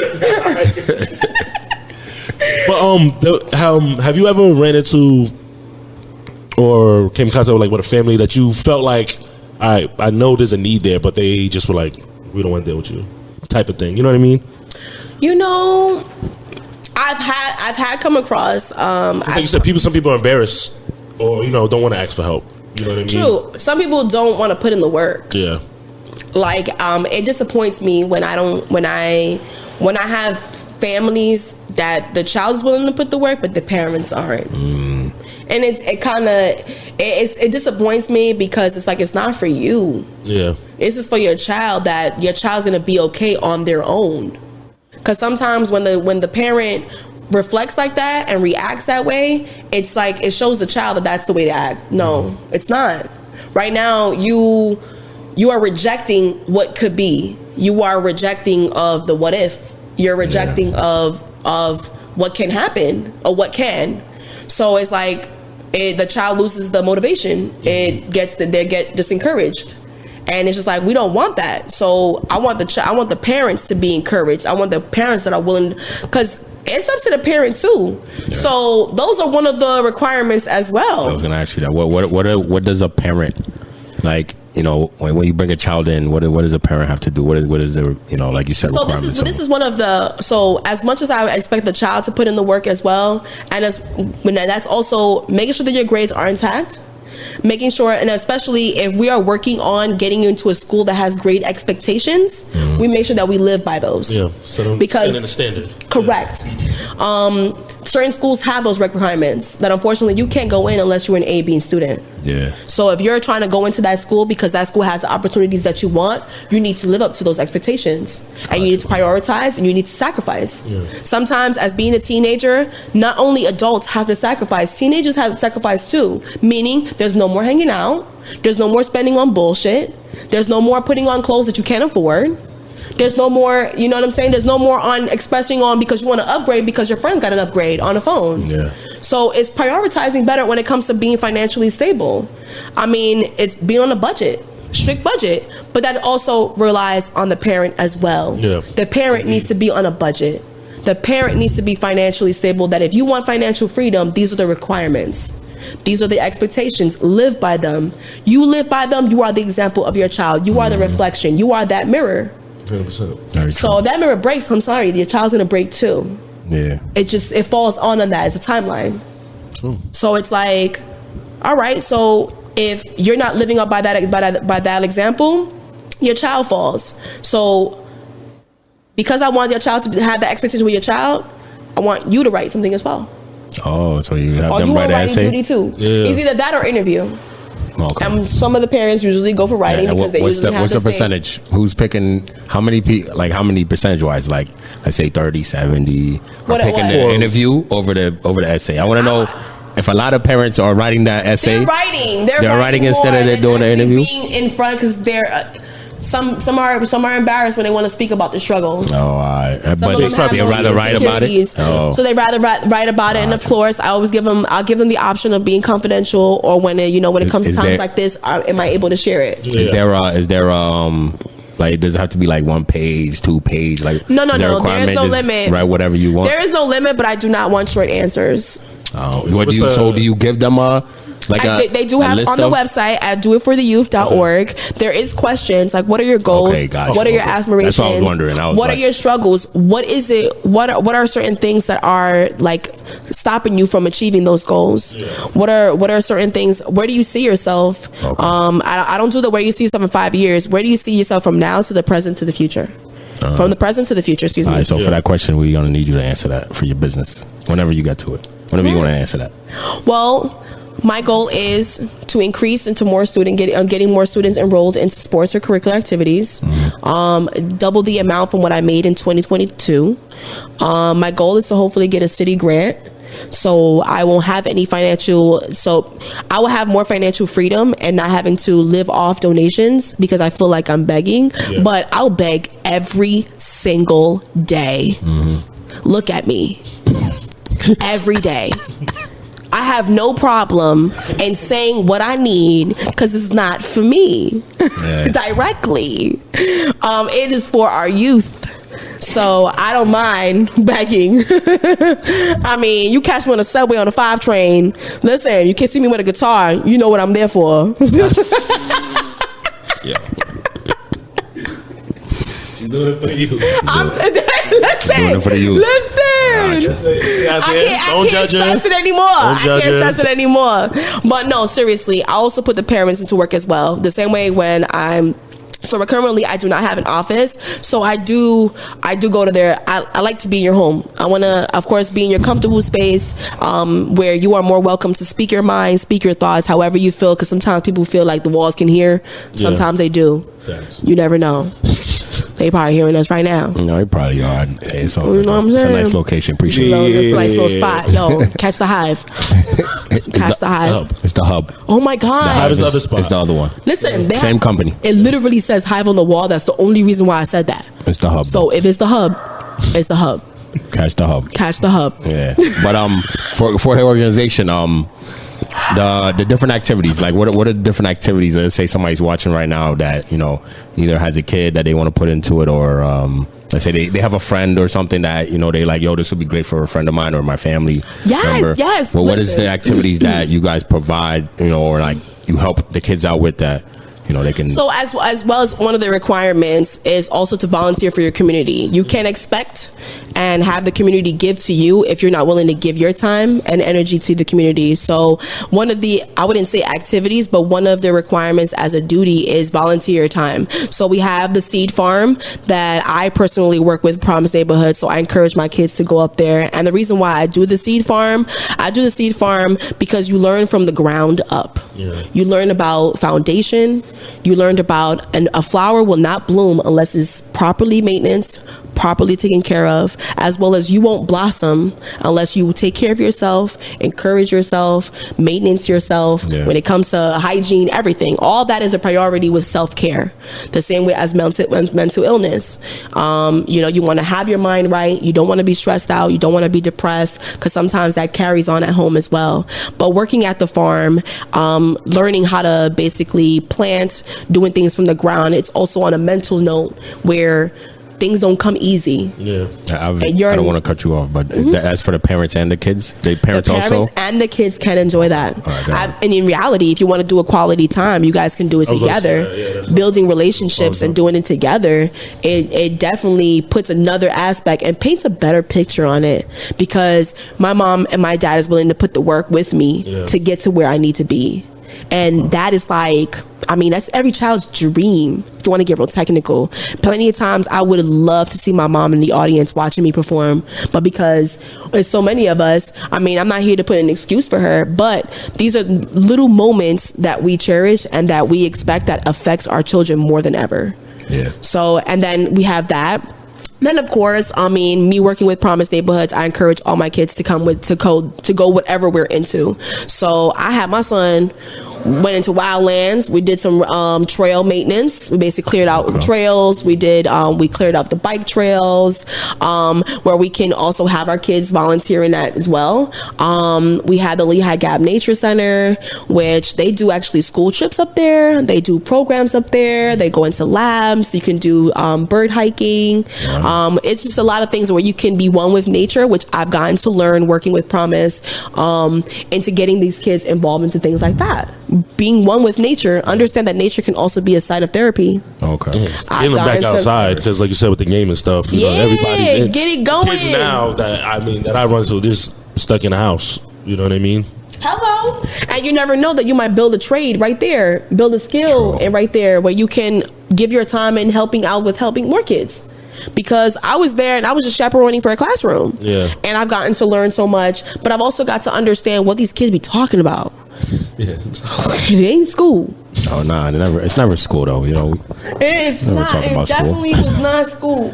But have you ever ran into or came in contact with a family that you felt like, I know there's a need there, but they just were like, we don't want to deal with you, type of thing. You know what I mean? I've had come across. Like you said, some people are embarrassed or don't want to ask for help. You know what I mean? True. Some people don't want to put in the work. Yeah. It disappoints me when I have families that the child is willing to put the work, but the parents aren't. And it disappoints me because it's like, it's not for you. Yeah. This is for your child, that your child's going to be okay on their own. Because sometimes when the parent reflects like that and reacts that way, it's like it shows the child that that's the way to act. No, it's not. Right now, you are rejecting what could be. You are rejecting of the what if. You're rejecting of what can happen or what can. So it's like the child loses the motivation. They get disencouraged. And it's just like, we don't want that. So I want the parents to be encouraged. I want the parents that are willing, because it's up to the parent too. Yeah. So those are one of the requirements as well. I was going to ask you that. What does a parent, like, when you bring a child in, what does a parent have to do? What is the, like you said, so requirements? This is one of the, so as much as I expect the child to put in the work as well, and that's also making sure that your grades are intact. Making sure, and especially if we are working on getting you into a school that has great expectations, we make sure that we live by those. Yeah, because setting the standard. Correct. Yeah. Certain schools have those requirements that unfortunately you can't go in unless you're an A, B student. Yeah. So if you're trying to go into that school because that school has the opportunities that you want, you need to live up to those expectations. And you need to prioritize and you need to sacrifice. Yeah. Sometimes as being a teenager, not only adults have to sacrifice, teenagers have to sacrifice too. Meaning there's no more hanging out. There's no more spending on bullshit. There's no more putting on clothes that you can't afford. There's no more, you know what I'm saying? There's no more on expressing on because you want to upgrade because your friend's got an upgrade on a phone. Yeah. So it's prioritizing better when it comes to being financially stable. I mean, it's being on a budget, strict budget, but that also relies on the parent as well. Yeah. The parent needs to be on a budget. The parent needs to be financially stable, that if you want financial freedom, these are the requirements. These are the expectations. Live by them. You live by them, you are the example of your child. You are the reflection. You are that mirror. 100%. So if that mirror breaks, I'm sorry, your child's gonna break too. Yeah. It falls on that. It's a timeline. True. So it's like, all right, so if you're not living up by that example, your child falls. So because I want your child to have that expectation with your child, I want you to write something as well. Oh, so you have or them you write an essay? Duty too. Yeah. It's either that or interview. Okay. And some of the parents usually go for writing because they usually have what's the percentage? Who's picking how many percentage wise? Like, let's say 30, 70 are picking the interview over the essay. I want to know if a lot of parents are writing that essay. They're writing instead of doing the interview. Being in front because they're some are embarrassed when they want to speak about the struggles. But they probably rather write about it. So they rather write about it. And of course, I'll give them the option of being confidential, or when it comes to times like this, am I able to share it? Yeah. Is there like, does it have to be like 1 page, 2 page? Like, no. There is no limit. Write whatever you want. There is no limit, but I do not want short answers. Do you give them they do have on the website at doitfortheyouth.org. There is questions like, what are your goals? Okay, gotcha. What are your aspirations? That's what I was wondering. What are your struggles? What is it? What are certain things that are like stopping you from achieving those goals? Yeah. What are certain things? Where do you see yourself? Okay. I don't do the where you see yourself in 5 years. Where do you see yourself from now to the present to the future? From the present to the future, excuse me. All right, so for that question, we're going to need you to answer that for your business whenever you get to it. Whenever you want to answer that. Well, my goal is to increase into getting more students enrolled into sports or curricular activities. Double the amount from what I made in 2022. My goal is to hopefully get a city grant, so I won't have any I will have more financial freedom and not having to live off donations because I feel like I'm begging. Yeah. But I'll beg every single day. Look at me. Every day. I have no problem in saying what I need because it's not for me directly. It is for our youth. So I don't mind begging. I mean, you catch me on the subway on the 5 train. Listen, you can see me with a guitar. You know what I'm there for. Yeah. She's doing it for the youth. Listen, doing it for the youth. Listen. I can't stress it anymore. I can't stress it anymore. But no, seriously, I also put the parents into work as well. The same way when so currently I do not have an office, so I do go to there. I like to be in your home. I want to, of course, be in your comfortable space where you are more welcome to speak your mind, speak your thoughts, however you feel, because sometimes people feel like the walls can hear. Sometimes they do. Thanks. You never know. They probably hearing us right now. No, they probably are. Hey, so you know what I'm saying? It's a nice location. Appreciate it. It's a nice little spot. Yo, catch the hive. Catch the hive. It's the hub. Oh my God. The hive is the other spot. It's the other one. Listen, same company. It literally says hive on the wall. That's the only reason why I said that. It's the hub. So if it's the hub, it's the hub. Catch the hub. Catch the hub. Yeah. But for the organization, the different activities, like what are the different activities? Let's say somebody's watching right now that, you know, either has a kid that they want to put into it, or let's say they have a friend or something that, you know, they like, yo, this would be great for a friend of mine or my family member. Yes. Well, what is the activities that you guys provide, you know, or like you help the kids out with that? You know, they can. So as well as one of the requirements is also to volunteer for your community. You can't expect and have the community give to you if you're not willing to give your time and energy to the community. So one of the, I wouldn't say activities, but one of the requirements as a duty is volunteer time. So we have the seed farm that I personally work with, Promise Neighborhood. So I encourage my kids to go up there. And the reason why I do the seed farm because you learn from the ground up. Yeah. You learn about foundation. You learned about, and a flower will not bloom unless it's properly maintenance, properly taken care of, as well as you won't blossom unless you take care of yourself, encourage yourself, maintenance yourself. Yeah. When it comes to hygiene, everything, all that is a priority with self-care. The same way as mental illness. You know, you want to have your mind right. You don't want to be stressed out. You don't want to be depressed, because sometimes that carries on at home as well. But working at the farm, learning how to basically plant, doing things from the ground, it's also on a mental note where things don't come easy. Yeah, I don't want to cut you off, but that's for the parents and the kids. The parents also and the kids can enjoy that. Right, and in reality, if you want to do a quality time, you guys can do it together. Building relationships and doing it together, it definitely puts another aspect and paints a better picture on it, because my mom and my dad is willing to put the work with me to get to where I need to be. And that is like, I mean, that's every child's dream, if you want to get real technical. Plenty of times I would love to see my mom in the audience watching me perform, but because there's so many of us, I mean, I'm not here to put an excuse for her, but these are little moments that we cherish and that we expect that affects our children more than ever. Yeah. So, and then we have that. Then, of course, I mean, me working with Promise Neighborhoods, I encourage all my kids to come to go whatever we're into. So I had my son went into Wildlands. We did some trail maintenance. We basically cleared out trails. We cleared up the bike trails, where we can also have our kids volunteering that as well. We had the Lehigh Gap Nature Center, which they do actually school trips up there. They do programs up there. They go into labs. You can do bird hiking. It's just a lot of things where you can be one with nature, which I've gotten to learn working with Promise, into getting these kids involved into things like that. Being one with nature, understand that nature can also be a site of therapy. Okay. Getting them back outside, because like you said with the game and stuff, you know, everybody's in. Get it going. Kids now that I run into, they're just stuck in the house. You know what I mean? Hello. And you never know that you might build a trade right there, build a skill and right there where you can give your time in helping out with helping more kids. Because I was there and I was just chaperoning for a classroom. Yeah. And I've gotten to learn so much, but I've also got to understand what these kids be talking about. Yeah. It ain't school. Oh nah, it's never school though, you know. It's not. It definitely was not school.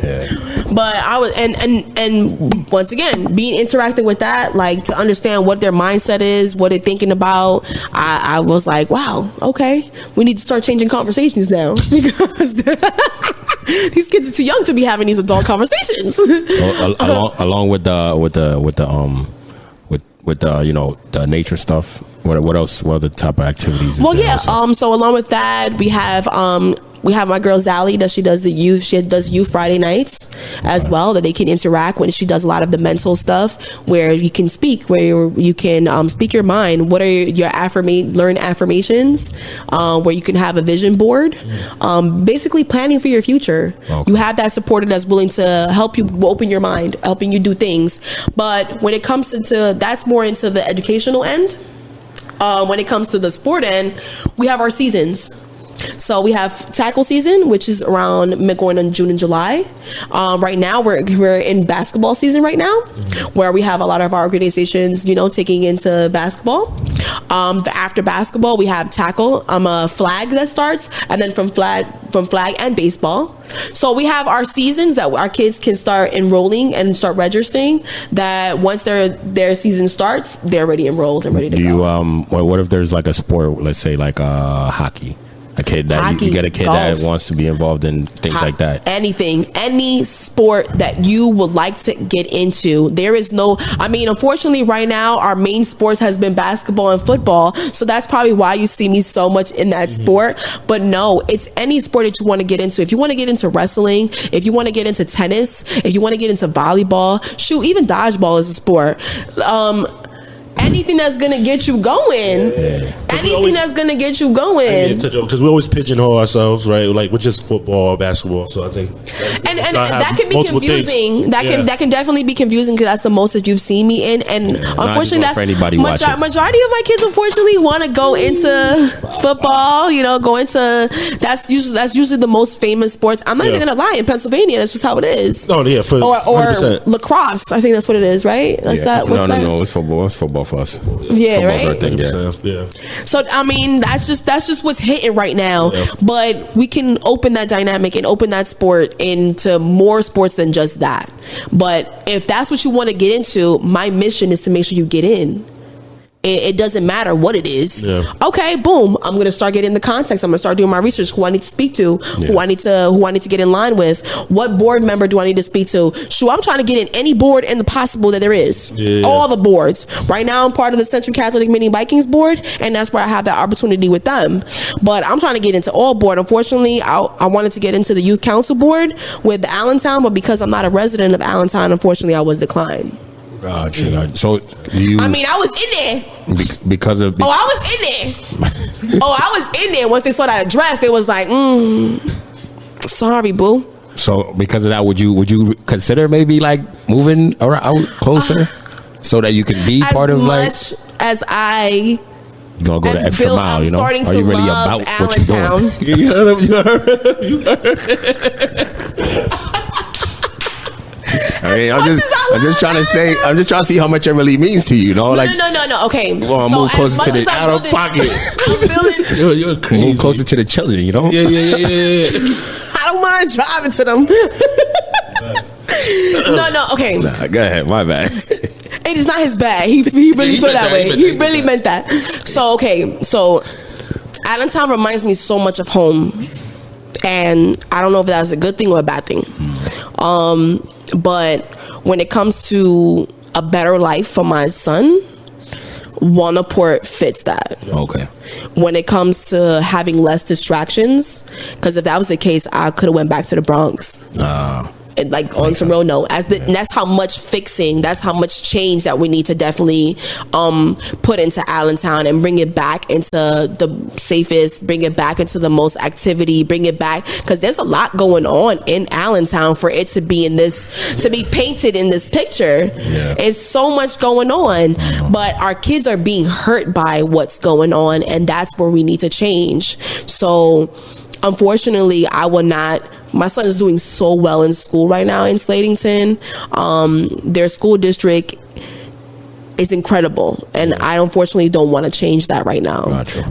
Yeah. But I was and once again, interacting with that, like to understand what their mindset is, what they're thinking about, I was like, wow, okay, we need to start changing conversations now, because these kids are too young to be having these adult conversations. Along with the you know, the nature stuff, what else? What other type of activities? Well, yeah. So along with that, we have We have my girl Zally that she does youth Friday nights as well, that they can interact when she does a lot of the mental stuff where you can speak, where you can speak your mind. What are your learn affirmations, where you can have a vision board, basically planning for your future. You have that supporter that's willing to help you open your mind, helping you do things. But when it comes to that's more into the educational end. When it comes to the sport end, we have our seasons. So we have tackle season, which is around going on June and July. Right now, we're in basketball season right now, where we have a lot of our organizations, taking into basketball. After basketball, we have tackle, a flag that starts, and then from flag and baseball. So we have our seasons that our kids can start enrolling and start registering. That once their season starts, they're already enrolled and ready to go. Do you what if there's like a sport, let's say like hockey? A kid that you get a kid golf, that wants to be involved in things like that. Any sport that you would like to get into. There is unfortunately right now our main sports has been basketball and football. So that's probably why you see me so much in that sport. But no, it's any sport that you want to get into. If you want to get into wrestling, if you want to get into tennis, if you want to get into volleyball, shoot, even dodgeball is a sport. Anything that's gonna get you going. Anything that's gonna get you going. Because we always pigeonhole ourselves, right? Like with just football or basketball. So I think, and that can be confusing. That can definitely be confusing because that's the most that you've seen me in. And unfortunately, that's majority of my kids. Unfortunately, want to go into football. Go into that's usually the most famous sports. I'm not even gonna lie. In Pennsylvania, that's just how it is. Oh yeah, or lacrosse. I think that's what it is, right? No, it's football. It's football for us. Yeah, Football's right. our thing, yeah. So that's just what's hitting right now. Yeah. But we can open that dynamic and open that sport into more sports than just that. But if that's what you want to get into, my mission is to make sure you get in. It doesn't matter what it is. Yeah. Okay, boom. I'm gonna start getting the context. I'm gonna start doing my research. Who I need to speak to? Yeah. Who I need to get in line with? What board member do I need to speak to? Sure, I'm trying to get in any board and the possible that there is. Yeah. All the boards. Right now, I'm part of the Central Catholic Mini Vikings board, and that's where I have that opportunity with them. But I'm trying to get into all board. Unfortunately, I wanted to get into the youth council board with Allentown, but because I'm not a resident of Allentown, unfortunately, I was declined. Gotcha. So I was in there because of. I was in there. I was in there. Once they saw that address, they was like, "Sorry, boo." So because of that, would you consider maybe like moving out closer so that you can be part of like as I. You gonna go the extra mile, Are you really about what you're doing? You heard. I'm just trying to see how much it really means to you, No. Okay. Well, move closer to the out of pocket. You're crazy. Move closer to the children, Yeah. I don't mind driving to them. No. Okay. Nah, go ahead. My bad. It is not his bad. He really put it that way. He really meant that. So okay. So Allentown reminds me so much of home, and I don't know if that's a good thing or a bad thing. But when it comes to a better life for my son, Wannaport fits that. Okay. When it comes to having less distractions, because if that was the case, I could have went back to the Bronx. And like on some real note, that's how much fixing, that's how much change that we need to definitely put into Allentown and bring it back into the safest, bring it back into the most activity, bring it back, because there's a lot going on in Allentown for it to be to be painted in this picture. Yeah. It's so much going on, but our kids are being hurt by what's going on, and that's where we need to change. So unfortunately, I will not. My son is doing so well in school right now in Slatington. Their school district is incredible, and I unfortunately don't want to change that right now. Gotcha.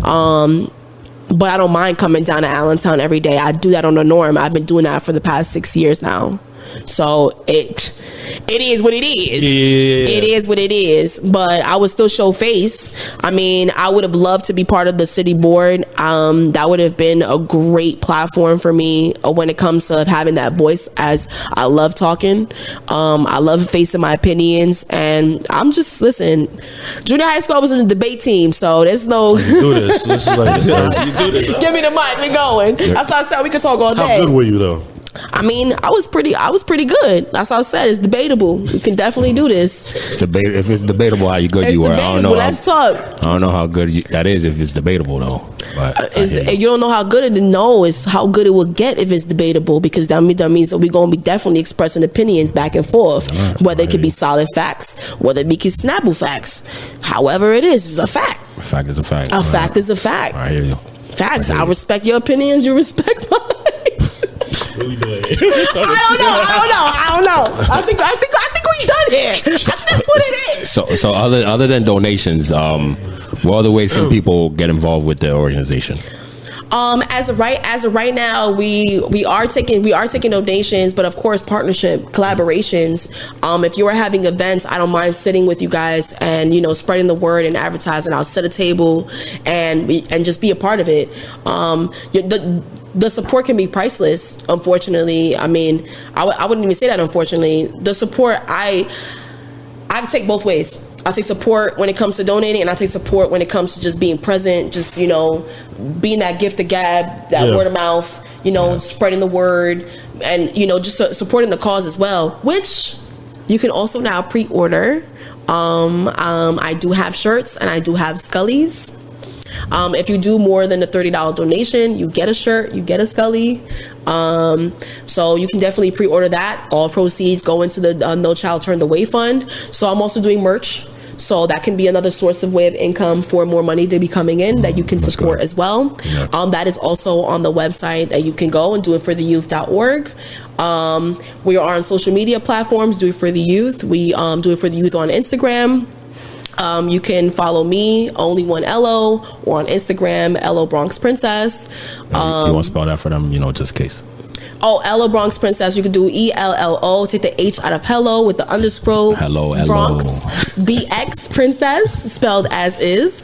But I don't mind coming down to Allentown every day. I do that on the norm. I've been doing that for the past 6 years now. So it is what it is. Yeah. It is what it is. But I would still show face. I mean, I would have loved to be part of the city board. That would have been a great platform for me when it comes to having that voice, as I love talking. I love facing my opinions, and I'm just, listen, junior high school I was in the debate team, so there's no You do this. This is like, you do this. give me the mic, we going. That's what I said, we could talk all day. How good were you though? I mean, I was pretty good. That's what I said. It's debatable. We can definitely do this. If it's debatable how good It's you are, I debatable. don't know. Let's talk. I don't know how good that is if it's debatable though. But You don't know how good it is. No, it's how good it will get if it's debatable, because that means that we're going to be definitely expressing opinions back and forth, whether it could be solid facts, whether it be snapple facts. However it is, it's a fact. a fact is a fact. A fact is a fact. I hear you. Facts. I respect your opinions. You respect mine. What we doing? I don't know. I think we done here. I think that's what it is. So other than donations, what other ways can people get involved with the organization? As of right now, we are taking donations, but of course partnership collaborations. If you are having events, I don't mind sitting with you guys and spreading the word and advertising. I'll set a table and just be a part of it. The support can be priceless. Unfortunately, I mean, I wouldn't even say that. Unfortunately, the support I take both ways. I'll take support when it comes to donating, and I'll take support when it comes to just being present, just, being that gift of gab, that word of mouth, spreading the word, and, just supporting the cause as well, which you can also now pre-order. I do have shirts and I do have Scullies. If you do more than the $30 donation, you get a shirt, you get a Scully. So you can definitely pre-order that. All proceeds go into the No Child Turned Away Fund. So I'm also doing merch. So that can be another source of way of income for more money to be coming in that you can support as well. Yeah. That is also on the website that you can go and do it for the youth.org. We are on social media platforms, Do It For The Youth. We do it for the youth on Instagram. You can follow me, Only One Ello, or on Instagram, Ello Bronx Princess. You want to spell that for them, just in case. Oh, Ello Bronx Princess. You can do ELLO. Take the H out of hello with the underscore. Hello, Bronx BX Princess, spelled as is.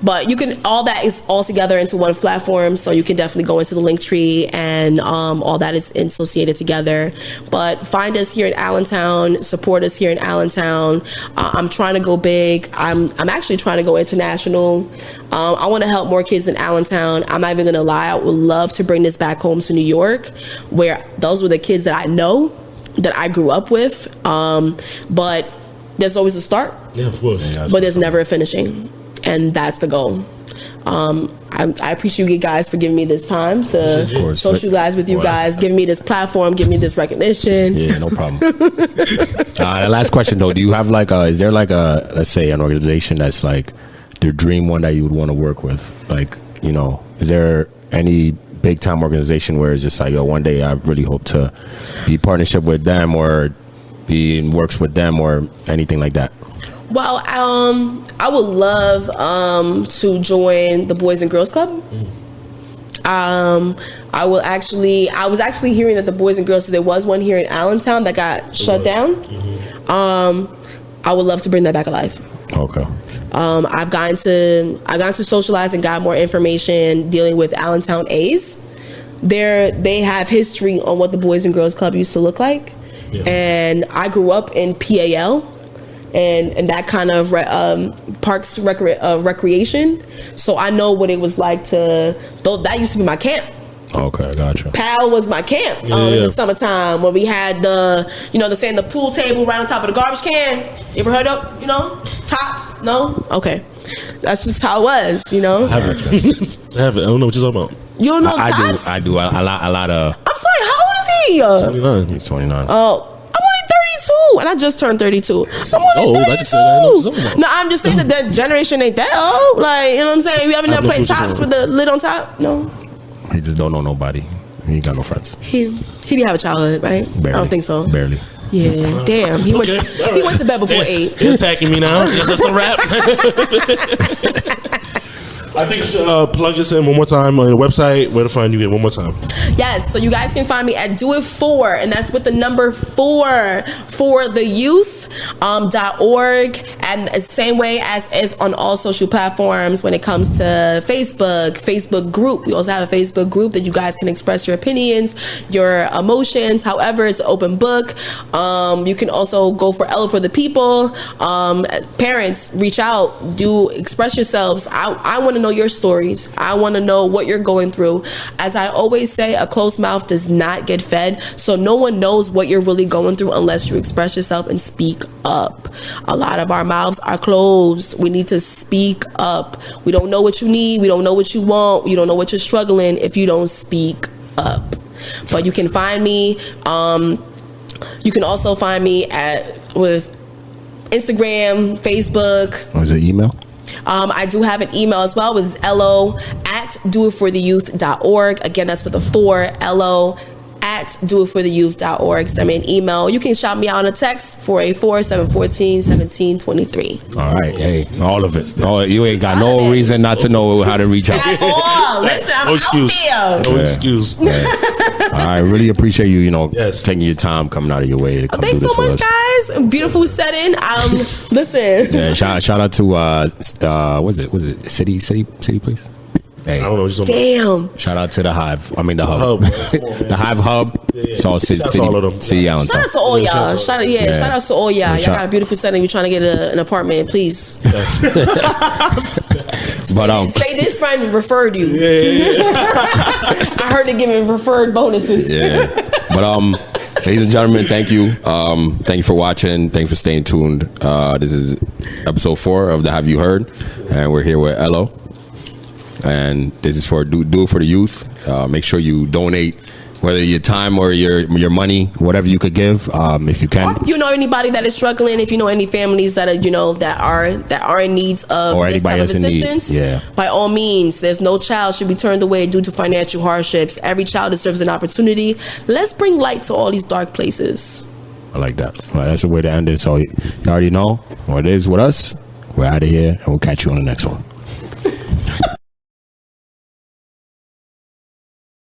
But you can, all that is all together into one platform. So you can definitely go into the link tree, and all that is associated together. But find us here in Allentown. Support us here in Allentown. I'm trying to go big. I'm actually trying to go international. I want to help more kids in Allentown. I'm not even going to lie. I would love to bring this back home to New York, where those were the kids that I know, that I grew up with. But there's always a start. Yeah, of course. But there's never a finishing. And that's the goal. I appreciate you guys for giving me this time to socialize with you guys, giving me this platform, giving me this recognition. Yeah, no problem. The last question though, do you have is there let's say an organization that's like the dream one that you would want to work with? Is there any big time organization where it's just like, one day I really hope to be in partnership with them or be in works with them or anything like that? Well, I would love to join the Boys and Girls Club. I was actually hearing that the Boys and Girls, so there was one here in Allentown that got shut down. I would love to bring that back alive. Okay. I've gotten to socialize and got more information dealing with Allentown A's. They have history on what the Boys and Girls Club used to look like. Yeah. And I grew up in PAL and that kind of parks recreation. So I know what it was like that used to be my camp. Okay, gotcha. PAL was my camp in the summertime when we had the pool table right on top of the garbage can. You ever heard of, Tots? No? Okay. That's just how it was, I haven't. I don't know what you're talking about. You don't know Tots? I do. A lot of... I'm sorry, how old is he? 29. He's 29. Oh, I'm only 32, and I just turned 32. I'm only 32. I just said I know something about. No, I'm just saying that generation ain't that old. Like, you know what I'm saying? You ever never played Tots with the lid on top? No. He just don't know nobody. He ain't got no friends. He didn't have a childhood, right? Barely. I don't think so. Barely. Yeah, damn. He went to bed before 8. You're attacking me now. Yes, that's a wrap. I think you should plug us in one more time on your website. Where to find you again one more time. Yes, so you guys can find me at Do It For, and that's with the number 4 for the youth.org, and the same way as is on all social platforms when it comes to Facebook group. We also have a Facebook group that you guys can express your opinions, your emotions. However, it's an open book. You can also go for Ello for the people. Parents, reach out, express yourselves. I want to know your stories. I want to know what you're going through. As I always say, a closed mouth does not get fed, so no one knows what you're really going through unless you express yourself and speak up. A lot of our mouths are closed. We need to speak up. We don't know what you need. We don't know what you want. You don't know what you're struggling if you don't speak up. But you can find me. You can also find me with Instagram, Facebook. Was it email? I do have an email as well with ello@doitfortheyouth.org. Again, that's with a 4, ello@doitfortheyouth.org. Send me an email. You can shout me out on a text, 484-714-1723. All right. Hey, all of it. You ain't got no reason not to know how to reach out. Listen, I'm No excuse. out there. No excuse. Yeah. I really appreciate you, taking your time, coming out of your way to come do Thanks this so for much, us. guys. Beautiful setting. Listen. Yeah, shout out to was it City Place? Hey, I don't know. Damn. shout out to the Hive. I mean the Hub. Hub. The Hive Hub. It's all City. Shouts to all of them. City Allentown. Shout out to all y'all. Shout out to all y'all. Yeah, Y'all got a beautiful setting. You're trying to get an apartment, please. But Say this friend referred you. I heard they giving referred bonuses. yeah. But ladies and gentlemen, thank you. Thank you for watching. Thank you for staying tuned. This is episode 4 of the Have You Heard, and we're here with Ello. And this is for do it for the youth. Make sure you donate, whether your time or your money, whatever you could give, if you can. Or if you know anybody that is struggling, if you know any families that are that are in needs of Or this anybody type of that's in need, assistance, yeah. by all means, there's no child should be turned away due to financial hardships. Every child deserves an opportunity. Let's bring light to all these dark places. I like that. All right, that's the way to end it. So you already know what it is with us. We're out of here, and we'll catch you on the next one.